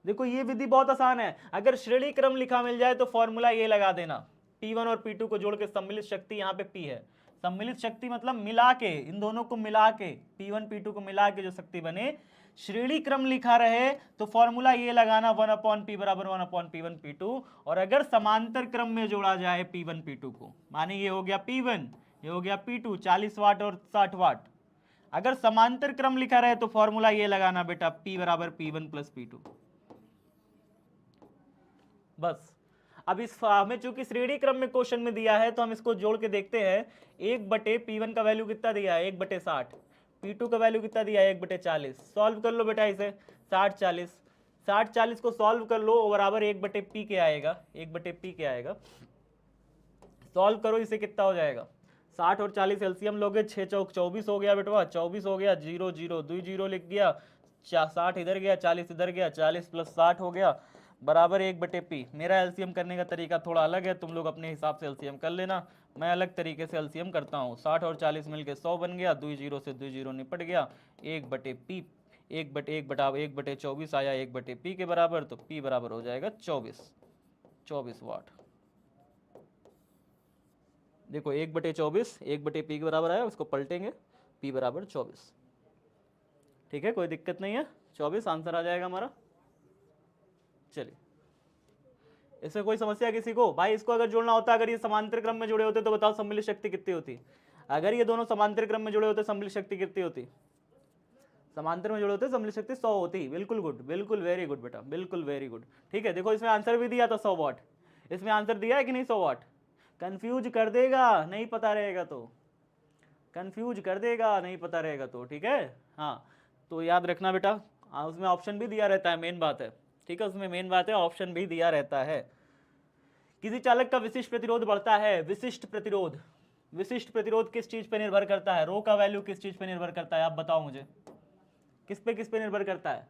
देखो ये विधि बहुत आसान है, अगर श्रेणी क्रम लिखा मिल जाए तो फॉर्मूला ये लगा देना, P1 और P2 को जोड़ के सम्मिलित शक्ति, यहाँ पे P है। सम्मिलित शक्ति मतलब मिला के, इन दोनों को मिला के, P1 P2 को मिला के जो शक्ति बने। श्रेणी क्रम लिखा रहे तो फॉर्मूला ये लगाना 1/P बराबर 1/P1 P2। और अगर समांतर क्रम में जोड़ा जाए P1 P2 को, माने ये हो गया P1, ये हो गया P2, 40 वाट और 60 वाट। अगर समांतर क्रम लिखा रहे तो फॉर्मूला ये लगाना बेटा P बराबर P1 प्लस P2। बस अब इस हमें चूंकि श्रेणी क्रम में क्वेश्चन में दिया है तो हम इसको जोड़ के देखते हैं। 1/P1 का वैल्यू कितना दिया है 1/60, P2 का वैल्यू कितना दिया है 1/40। सॉल्व कर लो बेटा इसे, 60 40 को सॉल्व कर लो, बराबर 1/P के आएगा, 1/P के आएगा। सॉल्व करो इसे, कितना हो जाएगा 60 और 40 एलसीएम लोगे, 6 चौक 24 हो गया बेटवा, 24 हो गया, 0 0 2 0 लिख दिया, 60 इधर गया, 40 इधर गया, 40 प्लस 60 हो गया बराबर 1/P। मेरा एलसीएम करने का तरीका थोड़ा अलग है, तुम लोग अपने हिसाब से एलसीएम कर लेना, मैं अलग तरीके से एलसीएम करता हूँ। 60 और 40 मिलके 100 बन गया, 2 0 से 2 0 निपट गया, 1/P 1/24 आया 1/P के बराबर, तो P बराबर हो जाएगा 24 वाट। देखो 1/24 1/P के बराबर आया, उसको पलटेंगे, P बराबर 24। ठीक है, कोई दिक्कत नहीं है, 24 आंसर आ जाएगा हमारा। चलिए, इसमें कोई समस्या किसी को? भाई इसको अगर जोड़ना होता, अगर ये समांतर क्रम में जुड़े होते तो बताओ सम्मिलित शक्ति कितनी होती? अगर ये दोनों समांतर क्रम में जुड़े होते सम्मिलित शक्ति कितनी होती? समांतर में जुड़े होते सम्मिलित शक्ति 100 होती। बिल्कुल गुड, बिल्कुल वेरी गुड बेटा, बिल्कुल वेरी गुड। ठीक है, देखो इसमें आंसर भी दिया था 100 वाट, इसमें आंसर दिया है कि नहीं 100 वाट? कंफ्यूज कर देगा नहीं पता रहेगा तो, कंफ्यूज कर देगा नहीं पता रहेगा तो, ठीक है। हाँ तो याद रखना बेटा, उसमें ऑप्शन भी दिया रहता है, मेन बात है, ठीक है, उसमें मेन बात है, ऑप्शन भी दिया रहता है। किसी चालक का विशिष्ट प्रतिरोध बढ़ता है, विशिष्ट प्रतिरोध, विशिष्ट प्रतिरोध किस चीज पे निर्भर करता है? रो का वैल्यू किस चीज पे निर्भर करता है, आप बताओ मुझे, किस पे निर्भर करता है?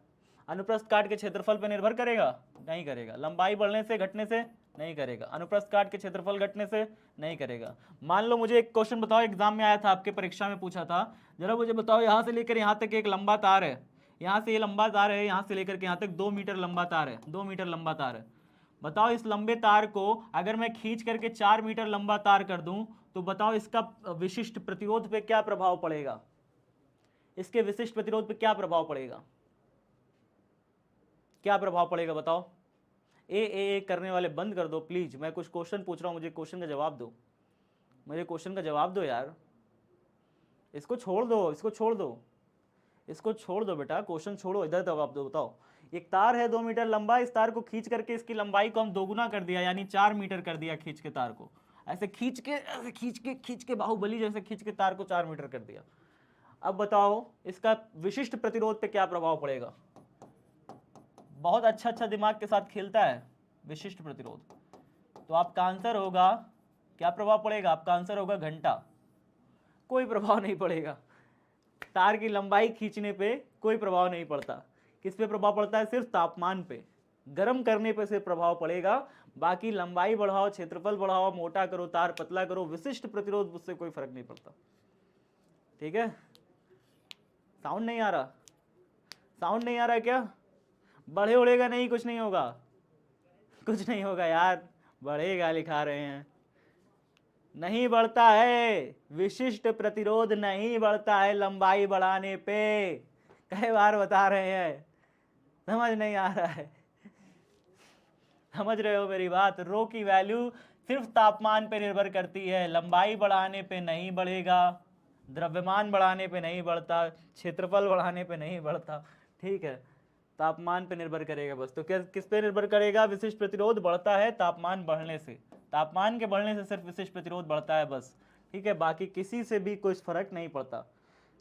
अनुप्रस्थ काट के क्षेत्रफल पे निर्भर करेगा? नहीं करेगा। लंबाई बढ़ने से घटने से? नहीं करेगा। अनुप्रस्थ काट के क्षेत्रफल घटने से? नहीं करेगा। मान लो मुझे एक क्वेश्चन बताओ, एग्जाम में आया था, आपके परीक्षा में पूछा था, जरा मुझे बताओ, यहाँ से लेकर यहाँ तक एक लंबा तार है, यहाँ से ये लंबा तार है, यहाँ से लेकर के यहाँ तक 2 मीटर लंबा तार है, 2 मीटर लंबा तार है। बताओ इस लंबे तार को अगर मैं खींच करके 4 मीटर लंबा तार कर दूं तो बताओ इसका विशिष्ट प्रतिरोध पे क्या प्रभाव पड़ेगा? इसके विशिष्ट प्रतिरोध पे क्या प्रभाव पड़ेगा? क्या प्रभाव पड़ेगा बताओ? ए करने वाले बंद कर दो प्लीज, मैं कुछ क्वेश्चन पूछ रहा हूँ, मुझे क्वेश्चन का जवाब दो, मुझे क्वेश्चन का जवाब दो यार। इसको छोड़ दो, इसको छोड़ दो, इसको छोड़ दो बेटा, क्वेश्चन छोड़ो, इधर जवाब दो। बताओ, एक तार है 2 मीटर लंबा, इस तार को खींच करके इसकी लंबाई को हम दोगुना कर दिया, यानी 4 मीटर कर दिया खींच के तार को, ऐसे खींच के बाहुबली जैसे खींच के तार को 4 मीटर कर दिया। अब बताओ इसका विशिष्ट प्रतिरोध पे क्या प्रभाव पड़ेगा? बहुत अच्छा दिमाग के साथ खेलता है विशिष्ट प्रतिरोध। तो आपका आंसर होगा, क्या प्रभाव पड़ेगा? आपका आंसर होगा घंटा। कोई प्रभाव नहीं पड़ेगा, तार की लंबाई खींचने पे कोई प्रभाव नहीं पड़ता। किस पे प्रभाव पड़ता है? सिर्फ तापमान पे, गर्म करने पे सिर्फ प्रभाव पड़ेगा। बाकी लंबाई बढ़ाओ, क्षेत्रफल बढ़ाओ, मोटा करो, तार पतला करो, विशिष्ट प्रतिरोध उससे कोई फर्क नहीं पड़ता। ठीक है, साउंड नहीं आ रहा? साउंड नहीं आ रहा क्या? बढ़े उड़ेगा नहीं, कुछ नहीं होगा, कुछ नहीं होगा यार, बढ़ेगा लिखा रहे हैं, नहीं बढ़ता है। विशिष्ट प्रतिरोध नहीं बढ़ता है लंबाई बढ़ाने पे, कई बार बता रहे हैं, समझ नहीं आ रहा है? समझ रहे हो मेरी बात? रो की वैल्यू सिर्फ तापमान पे निर्भर करती है, लंबाई बढ़ाने पे नहीं बढ़ेगा, द्रव्यमान बढ़ाने पे नहीं बढ़ता, क्षेत्रफल बढ़ाने पे नहीं बढ़ता। ठीक है, तापमान पे निर्भर करेगा बस। तो किस पे निर्भर करेगा? विशिष्ट प्रतिरोध बढ़ता है तापमान बढ़ने से, तापमान के बढ़ने से सिर्फ विशिष्ट प्रतिरोध बढ़ता है बस। ठीक है, बाकी किसी से भी कोई फर्क नहीं पड़ता,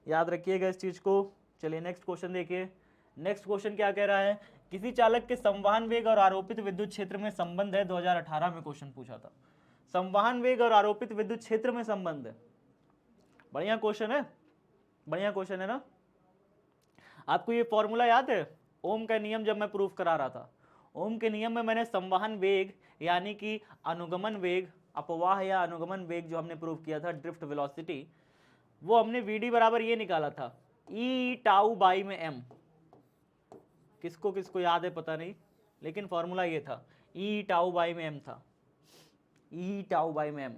याद रखिएगा इस चीज को। चलिए नेक्स्ट क्वेश्चन देखिए। नेक्स्ट क्वेश्चन क्या कह रहा है? किसी चालक के संवहन वेग और आरोपित विद्युत क्षेत्र में संबंध है। 2018 में क्वेश्चन पूछा था, संवहन वेग और आरोपित विद्युत क्षेत्र में संबंध है। बढ़िया क्वेश्चन है, बढ़िया क्वेश्चन है ना? आपको ये फॉर्मूला याद है? ओम का नियम जब मैं प्रूफ करा रहा था, ओम के नियम में मैंने संवहन वेग यानी कि अनुगमन वेग, अपवाह या अनुगमन वेग जो हमने प्रूव किया था, ड्रिफ्ट वेलोसिटी, वो हमने वीडी बराबर ये निकाला था, ई टाउ बाई में एम। किसको किसको याद है पता नहीं, लेकिन फॉर्मूला ये था, ई टाउ बाई में एम था, ई टाउ बाई में एम।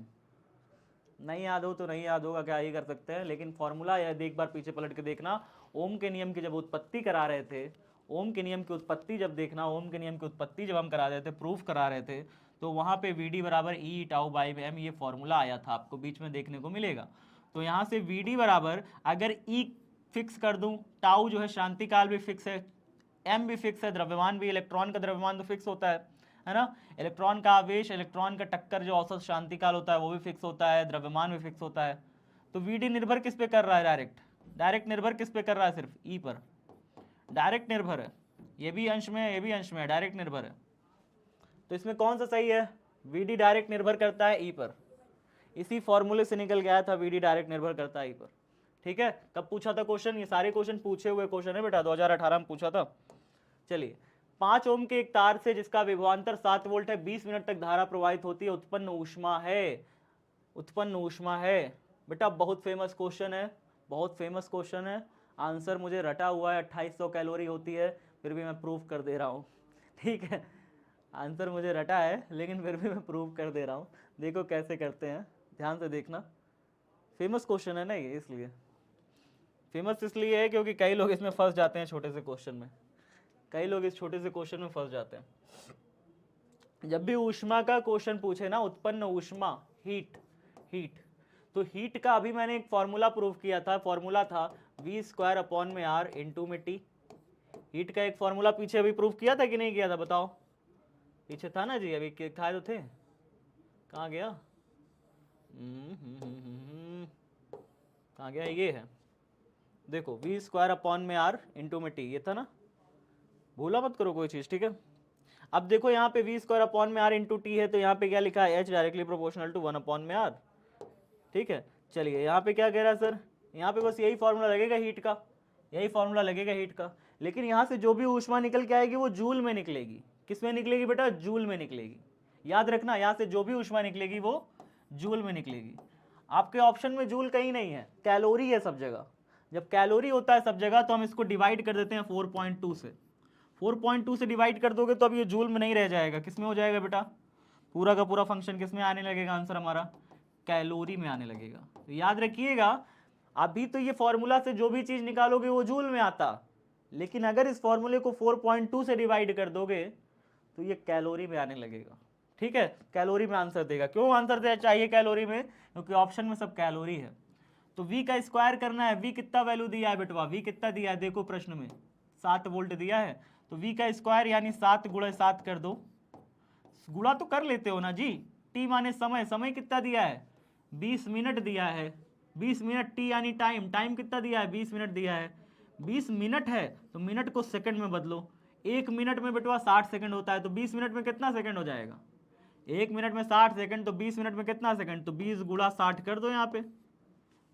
नहीं याद हो तो नहीं याद होगा, क्या ही कर सकते हैं, लेकिन फॉर्मूला यदि एक बार पीछे पलट के देखना, ओम के नियम की जब उत्पत्ति करा रहे थे, ओम के नियम की उत्पत्ति जब देखना, ओम के नियम की उत्पत्ति जब हम करा रहे थे, प्रूफ करा रहे थे, तो वहाँ पे वी डी बराबर ई टाउ बाई एम ये फॉर्मूला आया था, आपको बीच में देखने को मिलेगा। तो यहाँ से वी डी बराबर अगर ई फिक्स कर दूँ, टाउ जो है शांति काल भी फिक्स है, एम भी फिक्स है, द्रव्यमान भी, इलेक्ट्रॉन का द्रव्यमान तो फिक्स होता है ना? इलेक्ट्रॉन का आवेश, इलेक्ट्रॉन का टक्कर जो औसत शांति काल होता है वो भी फिक्स होता है, द्रव्यमान भी फिक्स होता है। तो वीडी निर्भर किस पे कर रहा है? डायरेक्ट निर्भर किस पे कर रहा है? सिर्फ ई पर डायरेक्ट निर्भर है, ये भी अंश में है, ये भी अंश में है, डायरेक्ट निर्भर है। तो इसमें कौन सा सही है? वीडी डायरेक्ट निर्भर करता है ई पर, इसी फॉर्मूले से निकल गया था, वीडी डायरेक्ट निर्भर करता है ई पर। ठीक है, कब पूछा था क्वेश्चन? ये सारे क्वेश्चन पूछे हुए क्वेश्चन है बेटा, 2018 में पूछा था। चलिए, 5 ओम के एक तार से जिसका विभवांतर 7 वोल्ट है, 20 मिनट तक धारा प्रवाहित होती है, उत्पन्न ऊष्मा है, उत्पन्न ऊष्मा है। बेटा बहुत फेमस क्वेश्चन है, बहुत फेमस क्वेश्चन है, आंसर मुझे रटा हुआ है, 2800 कैलोरी होती है, फिर भी मैं प्रूफ कर दे रहा हूँ। ठीक है, आंसर मुझे रटा है लेकिन फिर भी मैं प्रूफ कर दे रहा हूँ, देखो कैसे करते हैं, ध्यान से देखना। फेमस क्वेश्चन है ना ये, इसलिए फेमस इसलिए है क्योंकि कई लोग इसमें फंस जाते हैं, छोटे से क्वेश्चन में, कई लोग इस छोटे से क्वेश्चन में फंस जाते हैं। जब भी ऊष्मा का क्वेश्चन पूछे ना, उत्पन्न ऊष्मा, हीट, तो हीट का अभी मैंने एक फॉर्मूला प्रूव किया था, फॉर्मूला था v² / इंटू में टी। हीट का एक फॉर्मूला पीछे अभी प्रूव किया था कि नहीं किया था? बताओ, पीछे था ना जी, अभी खाए तो थे, कहाँ गया? कहाँ गया? ये है, देखो v² इंटू में टी, ये था ना, भूला मत करो कोई चीज। ठीक है, अब देखो यहाँ पे v² इंटू टी है, तो यहाँ पे क्या लिखा है? h directly proportional to 1/r। ठीक है, चलिए यहाँ पे क्या कह रहा है सर? यहाँ पे बस यही फॉर्मूला लगेगा हीट का, यही फॉर्मूला लगेगा हीट का, लेकिन यहाँ से जो भी ऊष्मा निकल के आएगी वो जूल में निकलेगी। किस में निकलेगी बेटा? जूल में निकलेगी, याद रखना, यहाँ से जो भी ऊष्मा निकलेगी वो जूल में निकलेगी। आपके ऑप्शन में जूल कहीं नहीं है, कैलोरी है सब जगह। जब कैलोरी होता है सब जगह तो हम इसको डिवाइड कर देते हैं 4.2 से, 4.2 से डिवाइड कर दोगे तो अब ये जूल में नहीं रह जाएगा, किस में हो जाएगा बेटा? पूरा का पूरा फंक्शन किस में आने लगेगा? आंसर हमारा कैलोरी में आने लगेगा। तो याद रखिएगा, अभी तो ये फॉर्मूला से जो भी चीज निकालोगे वो जूल में आता, लेकिन अगर इस फॉर्मूले को 4.2 से डिवाइड कर दोगे तो ये कैलोरी में आने लगेगा। ठीक है, कैलोरी में आंसर देगा। क्यों आंसर चाहिए कैलोरी में? क्योंकि ऑप्शन में सब कैलोरी है। तो V का स्क्वायर करना है। V कितना वैल्यू दिया है बेटवा? V कितना दिया है देखो प्रश्न में, 7 वोल्ट दिया है। तो V का स्क्वायर यानी 7 गुणा 7 कर दो। गुणा तो कर लेते हो ना जी। T माने समय, समय कितना दिया है? 20 मिनट दिया है। 20 मिनट T यानी टाइम, टाइम कितना दिया है? 20 मिनट दिया है। 20 मिनट है तो मिनट को सेकंड में बदलो। 1 मिनट में बेटवा 60 सेकंड होता है, तो 20 मिनट में कितना सेकंड हो जाएगा? 1 मिनट में 60 सेकंड, तो 20 मिनट में कितना सेकंड? तो 20 गुणा 60 कर दो। यहाँ पे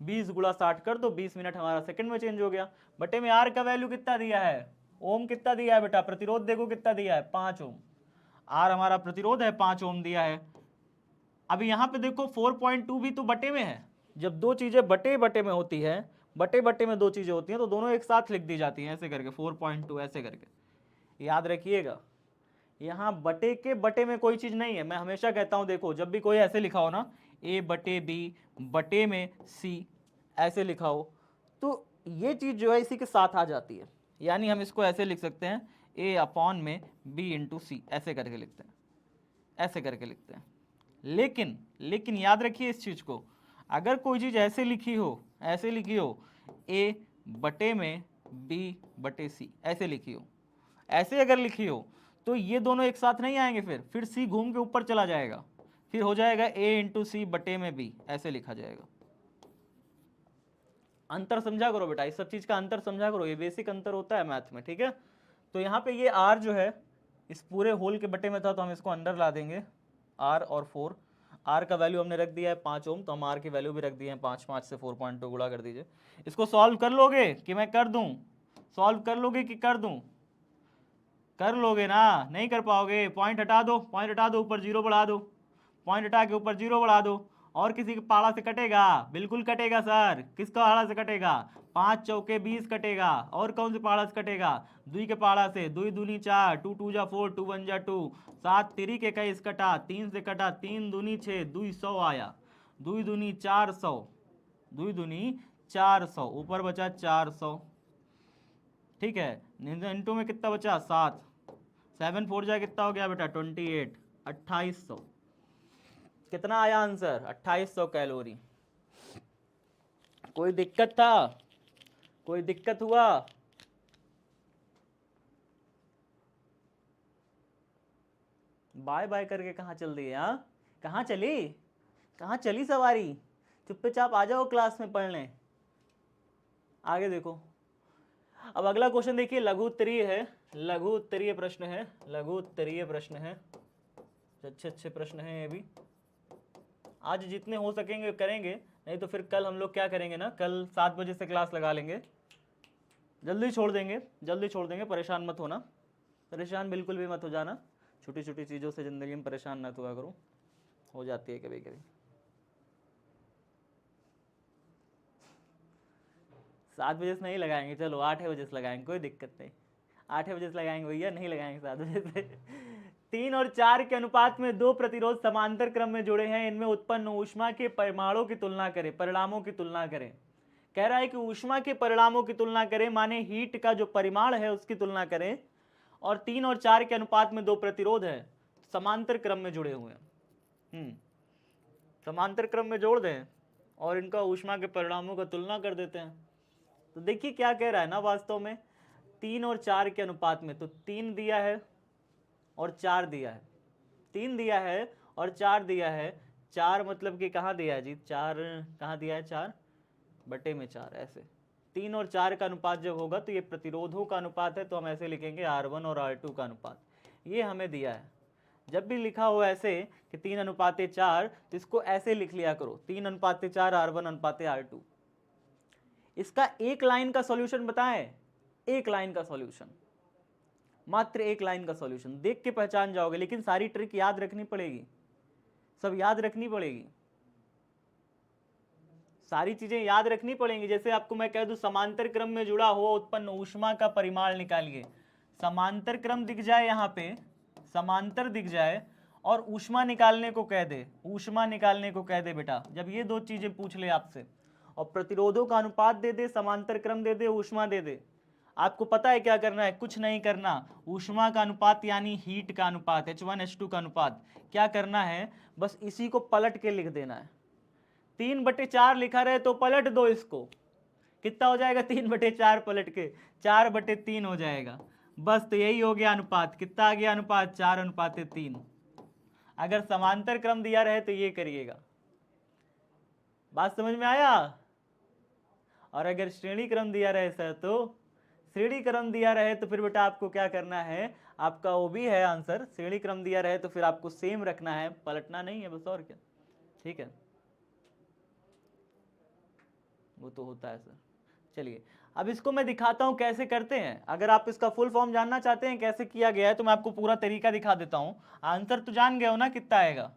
20 गुणा 60 कर दो, 20 मिनट हमारा सेकंड में चेंज हो गया। बटे में आर का वैल्यू कितना दिया है? ओम कितना दिया है बेटा? प्रतिरोध देखो कितना दिया है? 5 ओम। आर हमारा प्रतिरोध है, 5 ओम दिया है। अब यहाँ पे देखो 4.2 भी तो बटे में है। जब दो चीजें बटे बटे में होती है, बटे बटे में दो चीजें होती हैं, तो दोनों एक साथ लिख दी जाती हैं ऐसे करके, 4.2 ऐसे करके। याद रखिएगा, यहाँ बटे के बटे में कोई चीज नहीं है। मैं हमेशा कहता हूं देखो, जब भी कोई ऐसे लिखा हो ना, ए बटे बी बटे में सी ऐसे लिखा हो, तो ये चीज जो है इसी के साथ आ जाती है। यानी हम इसको ऐसे लिख सकते हैं, ए अपॉन में बी इंटू सी ऐसे करके लिखते हैं, ऐसे करके लिखते हैं। लेकिन याद रखिए इस चीज को, अगर कोई चीज ऐसे लिखी हो, ऐसे लिखी हो, ए बटे में बी बटे सी ऐसे लिखी हो, ऐसे अगर लिखी हो, तो ये दोनों एक साथ नहीं आएंगे। फिर सी घूम के ऊपर चला जाएगा, फिर हो जाएगा ए इंटू सी बटे में बी ऐसे लिखा जाएगा। अंतर समझा करो बेटा, इस सब चीज का अंतर समझा करो, ये बेसिक अंतर होता है मैथ में। ठीक है, तो यहाँ पे ये आर जो है इस पूरे होल के बटे में था, तो हम इसको अंदर ला देंगे। आर और 4, आर का वैल्यू हमने रख दिया है 5 ओम, तो हम आर की वैल्यू भी रख दिए हैं 5, 5 से 4.2 गुणा कर दीजिए। इसको सॉल्व कर लोगे कि मैं कर दूं? सॉल्व कर लोगे कि कर दूं? कर लोगे ना? नहीं कर पाओगे, पॉइंट हटा दो, पॉइंट हटा दो, ऊपर जीरो बढ़ा दो, पॉइंट हटा के ऊपर जीरो बढ़ा दो। और किसी के पाड़ा से कटेगा? बिल्कुल कटेगा सर। किसका पाड़ा से कटेगा? 5 चौके 20 कटेगा। और कौन से पाड़ा से कटेगा? दुई के पाड़ा से। दुई दूनी 4, 2 2 जा 4, 2 1 जा 2, 7 तिरी के 21 कटा, 3 से कटा, 3 दूनी 6, 2 100 आया, 2 दूनी 400, 2 दूनी 400, ऊपर बचा 400। ठीक है, इंटू में कितना बचा? 7, 7 4 जा कितना हो गया बेटा? 28, 2800। कितना आया आंसर? 2800 कैलोरी। कोई दिक्कत था? कोई दिक्कत हुआ? बाय बाय करके कहाँ चल दी? हाँ, कहाँ चली? कहाँ चली सवारी? चुपचाप आ जाओ क्लास में पढ़ने। आगे देखो, अब अगला क्वेश्चन देखिए, लघु उत्तरीय है, लघु उत्तरीय प्रश्न है, लघु उत्तरीय प्रश्न है। अच्छे अच्छे प्रश्न हैं ये भी। आज जितने हो सकेंगे करेंगे, नहीं तो फिर कल हम लोग क्या करेंगे ना, कल 7 बजे से क्लास लगा लेंगे। जल्दी छोड़ देंगे, जल्दी छोड़ देंगे, परेशान मत होना, परेशान बिल्कुल भी मत हो जाना। छोटी छोटी चीज़ों से ज़िंदगी में परेशान मत हुआ करो, हो जाती है कभी कभी। 7 बजे से नहीं लगाएंगे, चलो 8 बजे से लगाएंगे, कोई दिक्कत नहीं। 8 बजे से लगाएंगे भैया, नहीं लगाएंगे 7 बजे से। 3 और 4 के अनुपात में दो प्रतिरोध समांतर क्रम में जुड़े हैं, इनमें उत्पन्न ऊष्मा के परिमाणों की तुलना करें, परिणामों की तुलना करें। कह रहा है कि ऊष्मा के परिणामों की तुलना करें, माने हीट का जो परिमाण है उसकी तुलना करें, और 3 और 4 के अनुपात में दो प्रतिरोध है, समांतर क्रम में जुड़े हुए हैं। समांतर क्रम में जोड़ दें और इनका ऊष्मा के परिणामों का तुलना कर देते हैं। तो देखिए क्या कह रहा है ना, वास्तव में 3 और 4 के अनुपात में, तो 3 दिया है और 4 दिया है, 3 दिया है और 4 दिया है। 4 मतलब कि कहाँ दिया है जी? 4 कहाँ दिया है? 4 बटे में 4 ऐसे। 3 और 4 का अनुपात जब होगा तो ये प्रतिरोधों का अनुपात है, तो हम ऐसे लिखेंगे R1 और R2 का अनुपात, ये हमें दिया है। जब भी लिखा हो ऐसे कि 3 अनुपाते 4, तो इसको ऐसे लिख लिया करो, 3 अनुपाते 4 R1 अनुपाते R2। इसका एक लाइन का सॉल्यूशन बताएं, एक लाइन का सॉल्यूशन, मात्र एक लाइन का सॉल्यूशन, देख के पहचान जाओगे, लेकिन सारी ट्रिक याद रखनी पड़ेगी, सब याद रखनी पड़ेगी, सारी चीजें याद रखनी पड़ेंगी। जैसे आपको मैं कह दूं समांतर क्रम में जुड़ा हुआ उत्पन्न ऊष्मा का परिमाण निकालिए, समांतर क्रम दिख जाए यहाँ पे, समांतर दिख जाए और ऊष्मा निकालने को कह दे, ऊष्मा निकालने को कह दे बेटा, जब ये दो चीजें पूछ ले आपसे, और प्रतिरोधों का अनुपात दे दे, समांतर क्रम दे दे, ऊष्मा दे दे, आपको पता है क्या करना है, कुछ नहीं करना। ऊष्मा का अनुपात यानी हीट का अनुपात, H1H2 का अनुपात, क्या करना है, बस इसी को पलट के लिख देना है। 3/4 लिखा रहे तो पलट दो इसको, कितना हो जाएगा, 3/4 पलट के 4/3 हो जाएगा। बस तो यही हो गया अनुपात, कितना आ गया अनुपात, 4:3। अगर समांतर क्रम दिया रहे तो ये करिएगा, बात समझ में आया। और अगर श्रेणी क्रम दिया रहे सर, तो श्रेणी क्रम दिया रहे तो फिर बेटा आपको क्या करना है, आपका वो भी है आंसर। श्रेणी क्रम दिया रहे तो फिर आपको सेम रखना है, पलटना नहीं है बस, और क्या। ठीक है, वो तो होता है सर। चलिए अब इसको मैं दिखाता हूं कैसे करते हैं। अगर आप इसका फुल फॉर्म जानना चाहते हैं कैसे किया गया है तो मैं आपको पूरा तरीका दिखा देता हूं। आंसर तो जान गए हो ना कितना आएगा,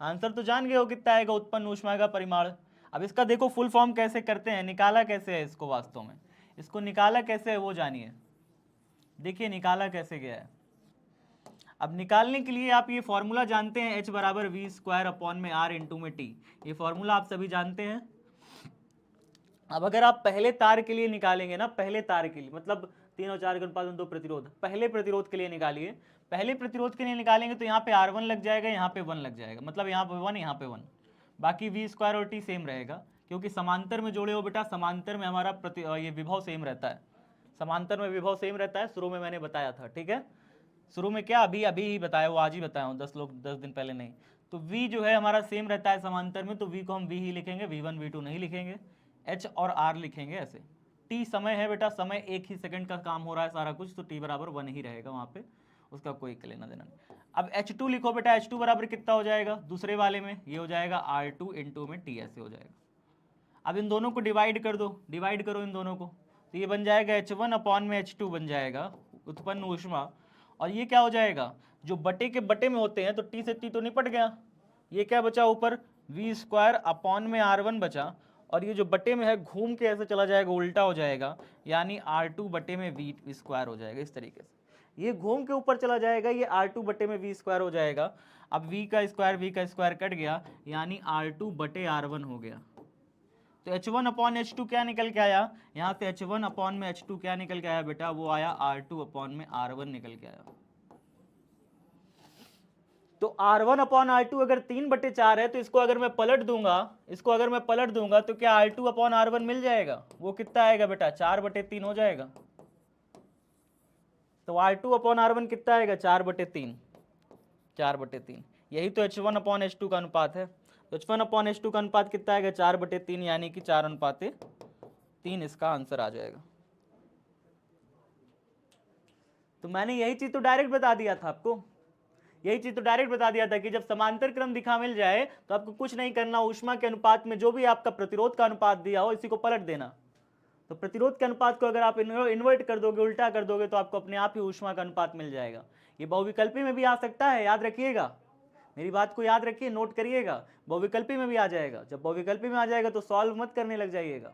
आंसर तो जान गए हो कितना आएगा, उत्पन्न ऊष्मा का परिमाण। अब इसका देखो फुल फॉर्म कैसे करते हैं, निकाला कैसे है इसको, वास्तव में इसको निकाला कैसे है वो जानिए। देखिए निकाला कैसे गया है। अब निकालने के लिए आप ये फॉर्मूला जानते हैं, H बराबर V²/R/t। ये फॉर्मूला आप सभी जानते हैं। अब अगर आप पहले तार के लिए निकालेंगे ना, पहले तार के लिए मतलब 3 और 4 के अनुपात में 2 प्रतिरोध, पहले प्रतिरोध के लिए निकालिए। पहले प्रतिरोध के लिए निकालेंगे तो यहाँ पे R1 लग जाएगा, यहाँ पे 1 लग जाएगा, मतलब यहाँ पे 1, यहाँ पे 1। बाकी V² और T सेम रहेगा, क्योंकि समांतर में जोड़े हो बेटा, समांतर में हमारा ये विभव सेम रहता है, समांतर में विभव सेम रहता है। शुरू में मैंने बताया था, ठीक है, शुरू में क्या, अभी ही बताया, वो आज ही बताया हूँ, 10 दिन पहले नहीं। तो V जो है हमारा सेम रहता है समांतर में, तो V को हम V ही लिखेंगे, V1 V2 नहीं लिखेंगे, H और R लिखेंगे ऐसे। T समय है बेटा, समय 1 ही सेकंड का काम हो रहा है सारा कुछ, तो T बराबर 1 ही रहेगा वहाँ पे, उसका कोई लेना देना नहीं। अब H2 लिखो बेटा, H2 बराबर कितना हो जाएगा, दूसरे वाले में ये हो जाएगा R2 इंटू में T, ऐसे हो जाएगा। अब इन दोनों को डिवाइड कर दो, डिवाइड करो इन दोनों को, तो ये बन जाएगा H1/H2 बन जाएगा, उत्पन्न ऊष्मा। और ये क्या हो जाएगा, जो बटे के बटे में होते हैं तो T से T तो निपट गया, ये क्या बचा ऊपर, V²/R1 बचा, और ये जो बटे में है घूम के ऐसे चला जाएगा, उल्टा हो जाएगा, यानी R2 बटे में V² हो जाएगा। इस तरीके से ये घूम के ऊपर चला जाएगा, ये R2 बटे में V² हो जाएगा। अब V का स्क्वायर कट गया, यानी R2 बटे R1 हो गया। तो H1/H2 क्या निकल के आया, यहाँ से H1/H2 क्या निकल के आया बेटा, वो आया R2/R1 निकल के आया। तो R1/R2 अगर 3/4 है तो इसको अगर मैं पलट दूंगा, इसको अगर मैं पलट दूंगा तो क्या R2/R1 मिल जाएगा, वो कितना आएगा बेटा, 4/3 हो जाएगा। तो R2/R1 कितना आएगा, 4/3, 4/3। यही तो H1/H2 का अनुपात है। तो H1/H2 का अनुपात कितना आएगा, 4/3, यानी कि 4:3 इसका आंसर आ जाएगा। तो मैंने यही चीज तो डायरेक्ट बता दिया था आपको, यही चीज तो डायरेक्ट बता दिया था कि जब समांतर क्रम दिखा मिल जाए तो आपको कुछ नहीं करना, ऊष्मा के अनुपात में जो भी आपका प्रतिरोध का अनुपात दिया हो इसी को पलट देना। तो प्रतिरोध के अनुपात को अगर आप इन्वर्ट कर दोगे, उल्टा कर दोगे, तो आपको अपने आप ही ऊष्मा का अनुपात मिल जाएगा। ये बहुविकल्पी में भी आ सकता है, याद रखिएगा, मेरी बात को याद रखिए, नोट करिएगा, बहुविकल्पी में भी आ जाएगा। जब बहुविकल्पी में आ जाएगा तो सॉल्व मत करने लग जाइएगा,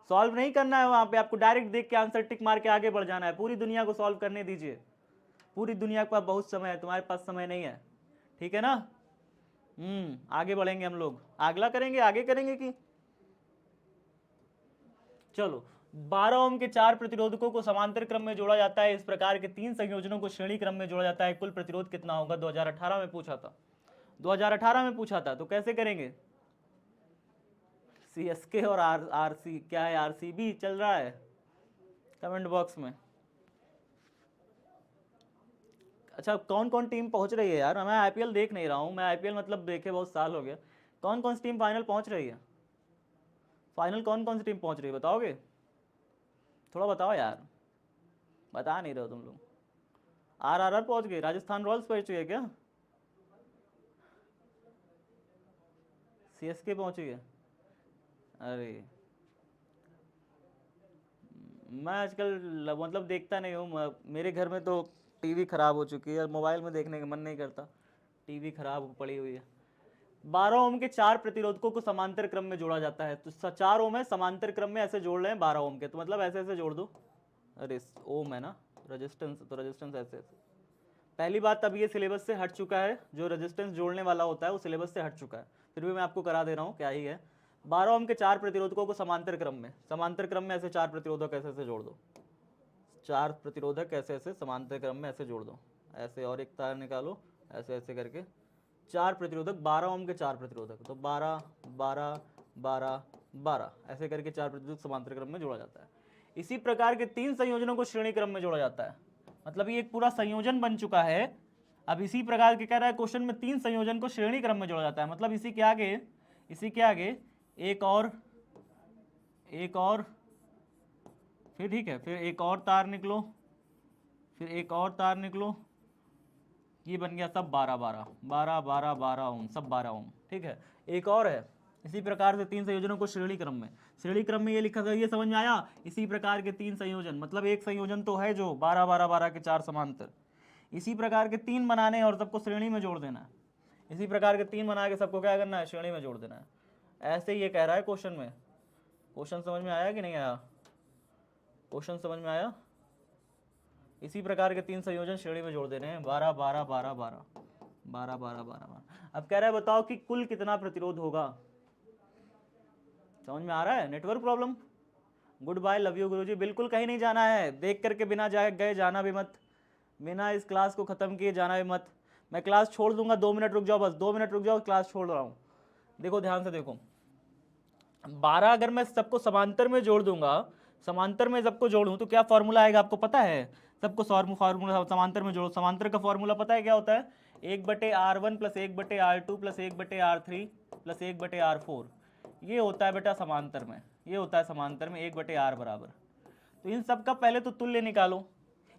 सॉल्व नहीं करना है वहां पे, आपको डायरेक्ट देख के आंसर टिक मार के आगे बढ़ जाना है। पूरी दुनिया को सॉल्व करने दीजिए, पूरी दुनिया के पास बहुत समय है, तुम्हारे पास समय नहीं है, ठीक है ना। आगे बढ़ेंगे हम लोग, अगला करेंगे, आगे करेंगे कि चलो। 12 ओम के 4 प्रतिरोधकों को समांतर क्रम में जोड़ा जाता है, इस प्रकार के 3 संयोजनों को श्रेणी क्रम में जोड़ा जाता है, कुल प्रतिरोध कितना होगा। 2018 में पूछा था, 2018 में पूछा था, तो कैसे करेंगे। CSK और RC क्या है, RCB चल रहा है, कमेंट बॉक्स में। अच्छा कौन कौन टीम पहुंच रही है यार, मैं IPL देख नहीं रहा हूँ, मैं IPL मतलब देखे बहुत साल हो गया। कौन कौन सी टीम फाइनल पहुंच रही है, फाइनल कौन कौन सी टीम पहुंच रही है, बताओगे, थोड़ा बताओ यार, बता नहीं रहे हो तुम लोग। RRR पहुंच गई, राजस्थान रॉयल्स पहुंच गई है क्या, CSK पहुंची है। अरे मैं आजकल मतलब देखता नहीं हूँ, मेरे घर में तो टीवी खराब हो चुकी है, मोबाइल में देखने का मन नहीं करता, टीवी खराब पड़ी हुई है। 12 ओम के 4 प्रतिरोधकों को समांतर क्रम में जोड़ा जाता है, तो 4 ओम है, समांतर क्रम में ऐसे जोड़ रहे हैं 12 ओम के, तो मतलब ऐसे ऐसे जोड़ दो। अरे ओम है ना, रेजिस्टेंस, तो रेजिस्टेंस ऐसे ऐसे। पहली बात, अब ये सिलेबस से हट चुका है, जो रेजिस्टेंस जोड़ने वाला होता है वो सिलेबस से हट चुका है, फिर भी मैं आपको करा दे रहा हूँ, क्या ही है। 12 ओम के 4 प्रतिरोधकों को समांतर क्रम में, समांतर क्रम में ऐसे 4 प्रतिरोधक ऐसे ऐसे जोड़ दो, 4 प्रतिरोधक ऐसे ऐसे समांतर क्रम में ऐसे जोड़ दो, ऐसे और एक तार निकालो, ऐसे ऐसे करके 4 प्रतिरोधक, 12 ओम के 4 प्रतिरोधक, तो 12 12 12 12 ऐसे करके 4 प्रतिरोधक समांतर क्रम में जोड़ा जाता है। इसी प्रकार के 3 संयोजनों को श्रेणी क्रम में जोड़ा जाता है, मतलब ये एक पूरा संयोजन बन चुका है। अब इसी प्रकार के कह रहा है क्वेश्चन में 3 संयोजन को श्रेणी क्रम में जोड़ा जाता है, मतलब इसी के आगे एक और फिर ठीक है, फिर एक और तार निकलो, फिर एक और तार निकलो, ये बन गया सब 12 12 12 12 12 ओम, सब 12 ओम, ठीक है। एक और है, इसी प्रकार से 3 संयोजनों को श्रेणी क्रम में ये लिखा था, ये समझ में आया। इसी प्रकार के 3 संयोजन, मतलब एक संयोजन तो है जो 12 12 12 के 4 समांतर, इसी प्रकार के 3 बनाने और सबको श्रेणी में जोड़ देना है। इसी प्रकार के 3 बना के सबको क्या करना है, श्रेणी में जोड़ देना है। ऐसे ही ये कह रहा है क्वेश्चन में। क्वेश्चन समझ में आया कि नहीं आया? क्वेश्चन समझ में आया? इसी प्रकार के 3 संयोजन श्रेणी में जोड़ देने हैं, 12 12 12 12 12 12 12। अब कह रहा है बताओ कि कुल कितना प्रतिरोध होगा। समझ में आ रहा है? Network problem. Good bye, love you Guruji. बिल्कुल कहीं नहीं जाना है, देख करके बिना गए जाना भी मत, बिना इस क्लास को खत्म किए जाना भी मत। मैं क्लास छोड़ दूंगा, 2 मिनट रुक जाओ, बस 2 मिनट रुक जाओ, क्लास छोड़ रहा हूँ। देखो ध्यान से देखो, 12 अगर मैं सबको समांतर में जोड़ दूंगा, समांतर में सबको जोड़ूं तो क्या फॉर्मूला आएगा आपको पता है? सबको फॉर्मूला समांतर में जोड़ो, समांतर का फॉर्मूला पता है क्या होता है? 1/R1 plus 1/R2 plus 1/R3 plus 1/R4, ये होता है बेटा समांतर में, ये होता है समांतर में 1/R बराबर। तो इन सब का पहले तो तुल्य निकालो,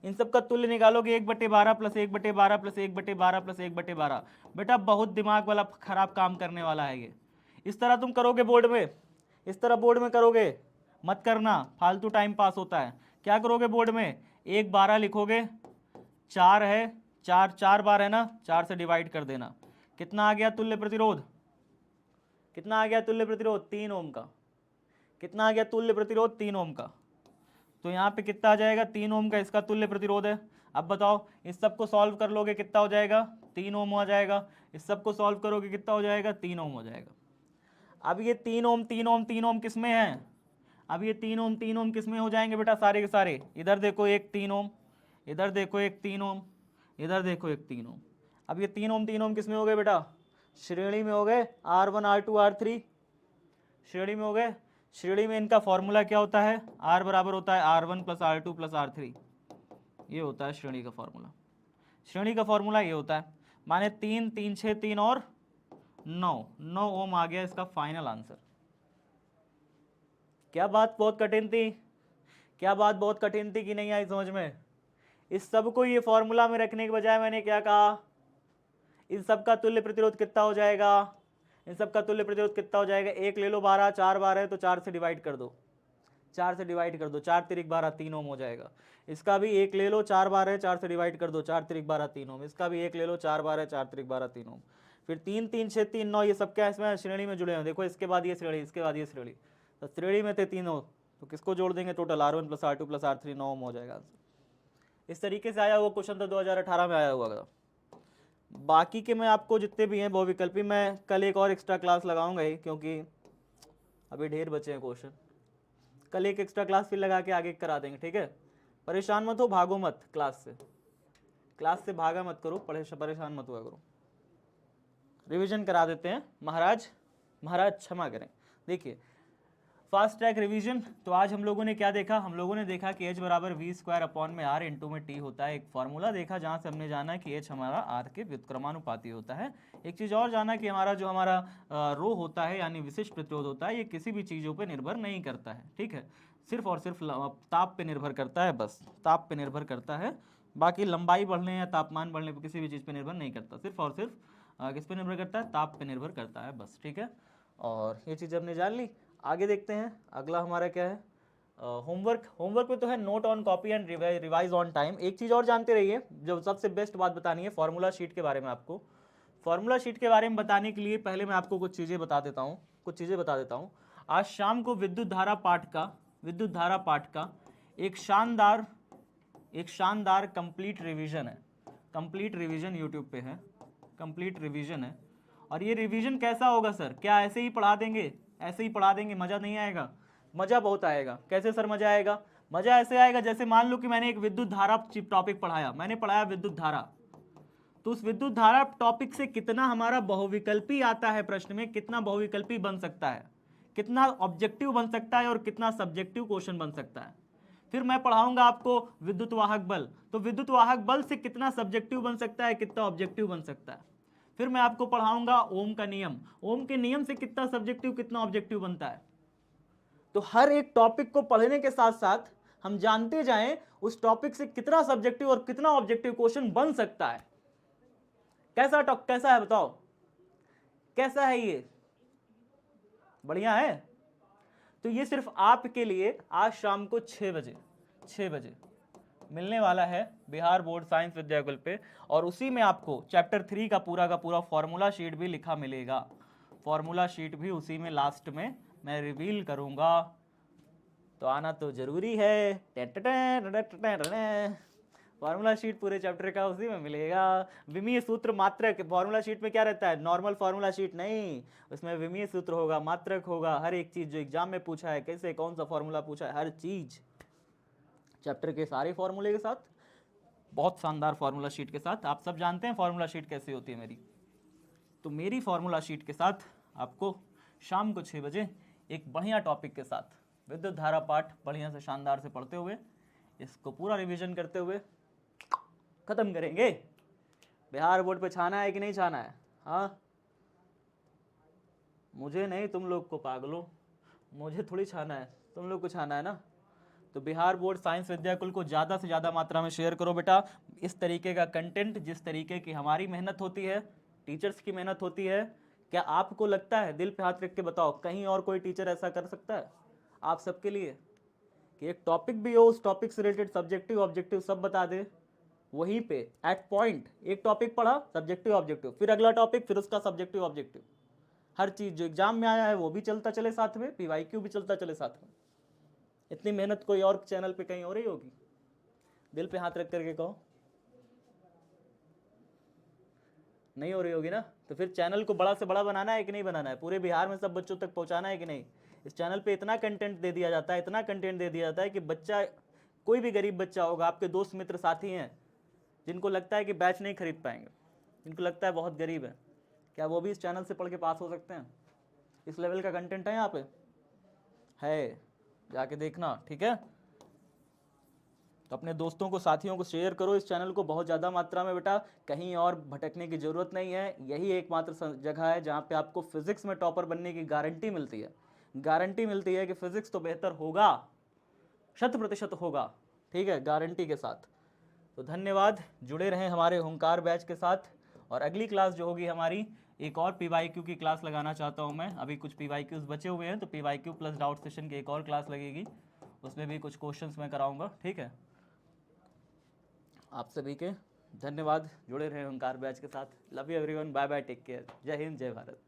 इन सब का तुल्य निकालोगे 1/12 प्लस 1/12 प्लस 1/12 प्लस 1/12। बेटा बहुत दिमाग वाला खराब काम करने वाला है ये। इस तरह तुम करोगे बोर्ड में, इस तरह बोर्ड में करोगे मत करना, फालतू टाइम पास होता है। क्या करोगे बोर्ड में, 1/12 लिखोगे, 4 है, 4 बार है ना, 4 से डिवाइड कर देना। कितना आ गया तुल्य प्रतिरोध? कितना आ गया तुल्य प्रतिरोध? 3 ओम का। कितना आ गया तुल्य प्रतिरोध? 3 ओम का। तो यहाँ पे कितना आ जाएगा? 3 ओम का इसका तुल्य प्रतिरोध है। अब बताओ इस सब को सॉल्व कर लोगे कितना हो जाएगा? 3 ओम हो जाएगा। इस सब को सॉल्व करोगे कितना हो जाएगा? 3 ओम हो जाएगा। अब ये 3 ओम 3 ओम 3 ओम किस में है? अब ये 3 ओम 3 ओम किस में हो जाएंगे बेटा? सारे के सारे। इधर देखो एक 3 ओम, इधर देखो एक 3 ओम, इधर देखो एक 3 ओम। अब ये 3 ओम किस में हो गए बेटा? श्रेणी में हो गए, R1 R2 R3 श्रेणी में हो गए। श्रेणी में इनका फॉर्मूला क्या होता है? R बराबर होता है R1 plus R2 plus R3, ये होता है श्रेणी का फॉर्मूला। श्रेणी का फॉर्मूला ये होता है, माने 3 3 6 3 और 9 ओम आ गया इसका फाइनल आंसर। क्या बात बहुत कठिन थी? क्या बात बहुत कठिन थी कि नहीं आई समझ में? इस सब को ये फॉर्मूला में रखने के बजाय मैंने क्या कहा, इन सब का तुल्य प्रतिरोध कितना हो जाएगा? इन सब का तुल्य प्रतिरोध कितना हो जाएगा? 1 ले लो, 12 4 बार है तो 4 से डिवाइड कर दो, 4 से डिवाइड कर दो, 4 तिरिक 12 3 ओम हो जाएगा। इसका भी 1 ले लो, 4 बार है, 4 से डिवाइड कर दो, 4 तिरिक 12 3 ओम। इसका भी 1 ले लो, 4 बार है, 4 तिरिक 12 3 ओम। फिर 3 3 6 3 9, ये सब क्या इसमें श्रेणी में जुड़े हैं। देखो इसके बाद ये श्रेणी, इसके बाद ये श्रेणी, तो श्रेणी में थे तीनों, तो किसको जोड़ देंगे? Total R1 plus R2 plus R3 9 ओम हो जाएगा आंसर। इस तरीके से आया हुआ क्वेश्चन था, 2018 में आया हुआ था। बाकी के मैं आपको जितने भी हैं बहुविकल्पी, मैं कल एक और एक्स्ट्रा क्लास लगाऊंगा ही, क्योंकि अभी ढेर बचे हैं क्वेश्चन। कल एक एक्स्ट्रा क्लास फिर लगा के आगे करा देंगे, ठीक है? परेशान मत हो, भागो मत क्लास से भागा मत करो, परेशान मत हुआ करो। रिवीजन करा देते हैं महाराज क्षमा करें। देखिए फास्ट ट्रैक रिवीजन, तो आज हम लोगों ने क्या देखा? हम लोगों ने देखा कि H बराबर V² अपॉन में R इंटू में T होता है। एक फॉर्मूला देखा जहाँ से हमने जाना कि H हमारा R के व्युत्क्रमानुपाती होता है। एक चीज़ और जाना कि हमारा रो होता है यानी विशिष्ट प्रतिरोध होता है, ये किसी भी चीज़ों पर निर्भर नहीं करता है, ठीक है? सिर्फ और सिर्फ ताप पे निर्भर करता है, बस ताप पे निर्भर करता है। बाकी लंबाई बढ़ने या तापमान बढ़ने पर किसी भी चीज़ पे निर्भर नहीं करता, सिर्फ और सिर्फ किस पे निर्भर करता है? ताप पे निर्भर करता है, बस, ठीक है? और ये चीज़ हमने जान ली। आगे देखते हैं अगला हमारा क्या है। होमवर्क में तो है note on copy and revise on time. एक चीज़ और जानते रहिए, जो सबसे बेस्ट बात बतानी है फार्मूला शीट के बारे में। आपको फार्मूला शीट के बारे में बताने के लिए पहले मैं आपको कुछ चीज़ें बता देता हूँ। आज शाम को विद्युत धारा पाठ का एक शानदार कंप्लीट रिवीजन है। कंप्लीट रिवीजन यूट्यूब पे है, कंप्लीट रिवीजन है। और ये रिवीजन कैसा होगा सर? क्या ऐसे ही पढ़ा देंगे? ऐसे ही पढ़ा देंगे, मज़ा नहीं आएगा? मज़ा बहुत आएगा। कैसे सर मज़ा आएगा? मजा ऐसे आएगा जैसे मान लो कि मैंने एक विद्युत धारा टॉपिक पढ़ाया, मैंने पढ़ाया विद्युत धारा, तो उस विद्युत धारा टॉपिक से कितना हमारा बहुविकल्पी आता है प्रश्न में, कितना बहुविकल्पी बन सकता है, कितना ऑब्जेक्टिव बन सकता है और कितना सब्जेक्टिव क्वेश्चन बन सकता है। फिर मैं पढ़ाऊंगा आपको विद्युत वाहक बल, तो विद्युत वाहक बल से कितना सब्जेक्टिव बन सकता है, कितना ऑब्जेक्टिव बन सकता है। फिर मैं आपको पढ़ाऊंगा ओम का नियम, ओम के नियम से कितना सब्जेक्टिव कितना ऑब्जेक्टिव बनता है। तो हर एक टॉपिक को पढ़ने के साथ साथ हम जानते जाएं उस टॉपिक से कितना सब्जेक्टिव और कितना ऑब्जेक्टिव क्वेश्चन बन सकता है। कैसा है बताओ, कैसा है ये, बढ़िया है। तो ये सिर्फ आपके लिए आज शाम को 6 बजे मिलने वाला है बिहार बोर्ड साइंस विद्याकुल पे, और उसी में आपको चैप्टर 3 का पूरा फॉर्मूला शीट भी लिखा मिलेगा। फॉर्मूला शीट भी उसी में लास्ट में मैं रिवील करूंगा, तो आना तो जरूरी है। फॉर्मूला शीट पूरे चैप्टर का उसी में मिलेगा। विमीय सूत्र मात्रक, फॉर्मूला शीट में क्या रहता है, नॉर्मल फॉर्मूला शीट नहीं, उसमें विमीय सूत्र होगा, मात्रक होगा, हर एक चीज जो एग्जाम में पूछा है, कैसे कौन सा फॉर्मूला पूछा है, हर चीज चैप्टर के सारे फॉर्मूले के साथ, बहुत शानदार फॉर्मूला शीट के साथ। आप सब जानते हैं फॉर्मूला शीट कैसी होती है मेरी, तो मेरी फॉर्मूला शीट के साथ आपको शाम को 6 बजे एक बढ़िया टॉपिक के साथ विद्युत धारा पाठ बढ़िया से शानदार से पढ़ते हुए, इसको पूरा रिवीजन करते हुए खत्म करेंगे। बिहार बोर्ड पे छाना है कि नहीं छाना है? हाँ, मुझे नहीं, तुम लोग को पागलों, मुझे थोड़ी छाना है, तुम लोग को छाना है ना। तो बिहार बोर्ड साइंस विद्याकुल को ज़्यादा से ज़्यादा मात्रा में शेयर करो बेटा। इस तरीके का कंटेंट, जिस तरीके की हमारी मेहनत होती है, टीचर्स की मेहनत होती है, क्या आपको लगता है, दिल पे हाथ रख के बताओ, कहीं और कोई टीचर ऐसा कर सकता है आप सबके लिए कि एक टॉपिक भी हो, उस टॉपिक से रिलेटेड सब्जेक्टिव ऑब्जेक्टिव सब बता दे वहीं पे एट पॉइंट। एक टॉपिक पढ़ा, सब्जेक्टिव ऑब्जेक्टिव, फिर अगला टॉपिक, फिर उसका सब्जेक्टिव ऑब्जेक्टिव, हर चीज़ जो एग्जाम में आया है वो भी चलता चले साथ में, पीवाईक्यू भी चलता चले साथ में। इतनी मेहनत कोई और चैनल पे कहीं हो रही होगी? दिल पे हाथ रख करके कहो, नहीं हो रही होगी ना। तो फिर चैनल को बड़ा से बड़ा बनाना है कि नहीं बनाना है, पूरे बिहार में सब बच्चों तक पहुंचाना है कि नहीं। इस चैनल पे इतना कंटेंट दे दिया जाता है, इतना कंटेंट दे दिया जाता है कि बच्चा, कोई भी गरीब बच्चा होगा, आपके दोस्त मित्र साथी हैं जिनको लगता है कि बैच नहीं खरीद पाएंगे, जिनको लगता है बहुत गरीब है, क्या वो भी इस चैनल से पढ़ के पास हो सकते हैं? इस लेवल का कंटेंट है यहाँ पे, है, जाके देखना, ठीक है। तो अपने दोस्तों को, साथियों को शेयर करो इस चैनल को बहुत ज़्यादा मात्रा में बेटा, कहीं और भटकने की ज़रूरत नहीं है। यही एकमात्र जगह है जहाँ पे आपको फिजिक्स में टॉपर बनने की गारंटी मिलती है, गारंटी मिलती है कि फिजिक्स तो बेहतर होगा, 100% होगा, ठीक है, गारंटी के साथ। तो धन्यवाद, जुड़े रहें हमारे हुंकार बैच के साथ। और अगली क्लास जो होगी हमारी, एक और पीवाईक्यू की क्लास लगाना चाहता हूं मैं, अभी कुछ पीवाईक्यूज बचे हुए हैं, तो पीवाईक्यू प्लस डाउट सेशन की एक और क्लास लगेगी, उसमें भी कुछ क्वेश्चंस मैं कराऊंगा, ठीक है। आप सभी के धन्यवाद, जुड़े रहे हुंकार बैच के साथ। Love you everyone, bye bye, take care, जय हिंद जय भारत।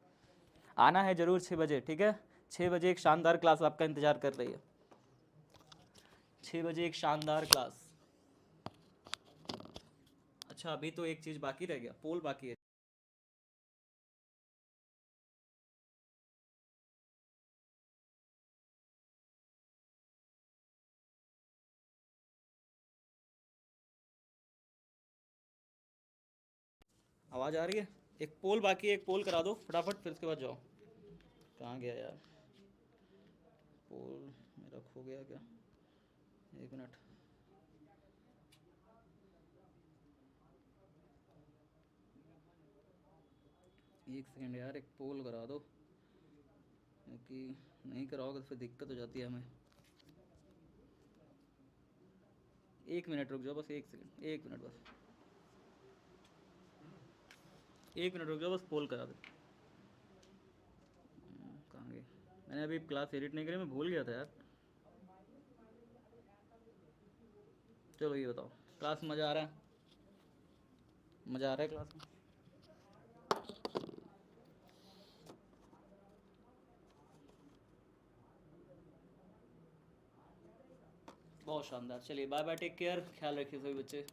आना है जरूर 6 बजे, ठीक है। 6 बजे एक शानदार क्लास आपका इंतजार कर रही है, 6 बजे एक शानदार क्लास। अच्छा, अभी तो एक चीज़ बाकी रह गया, पोल बाकी है। आवाज़ आ रही है? एक पोल बाकी है, एक पोल करा दो फटाफट, फिर उसके बाद जाओ। कहाँ गया यार पोल, मेरा खो गया क्या? एक मिनट, एक सेकंड यार, एक पोल करा दो, क्योंकि नहीं कराओगे तो फिर दिक्कत हो जाती है हमें। 1 मिनट रुक जाओ बस, 1 सेकंड, 1 मिनट बस, 1 मिनट रुक जाओ बस, पोल करा दो। कहाँ गए? मैंने अभी क्लास एडिट नहीं करी, मैं भूल गया था यार। चलो ये बताओ, क्लास मज़ा आ रहा है? मज़ा आ रहा है क्लास में? बहुत शानदार, चलिए बाय बाय, टेक केयर, ख्याल रखिए सभी बच्चे।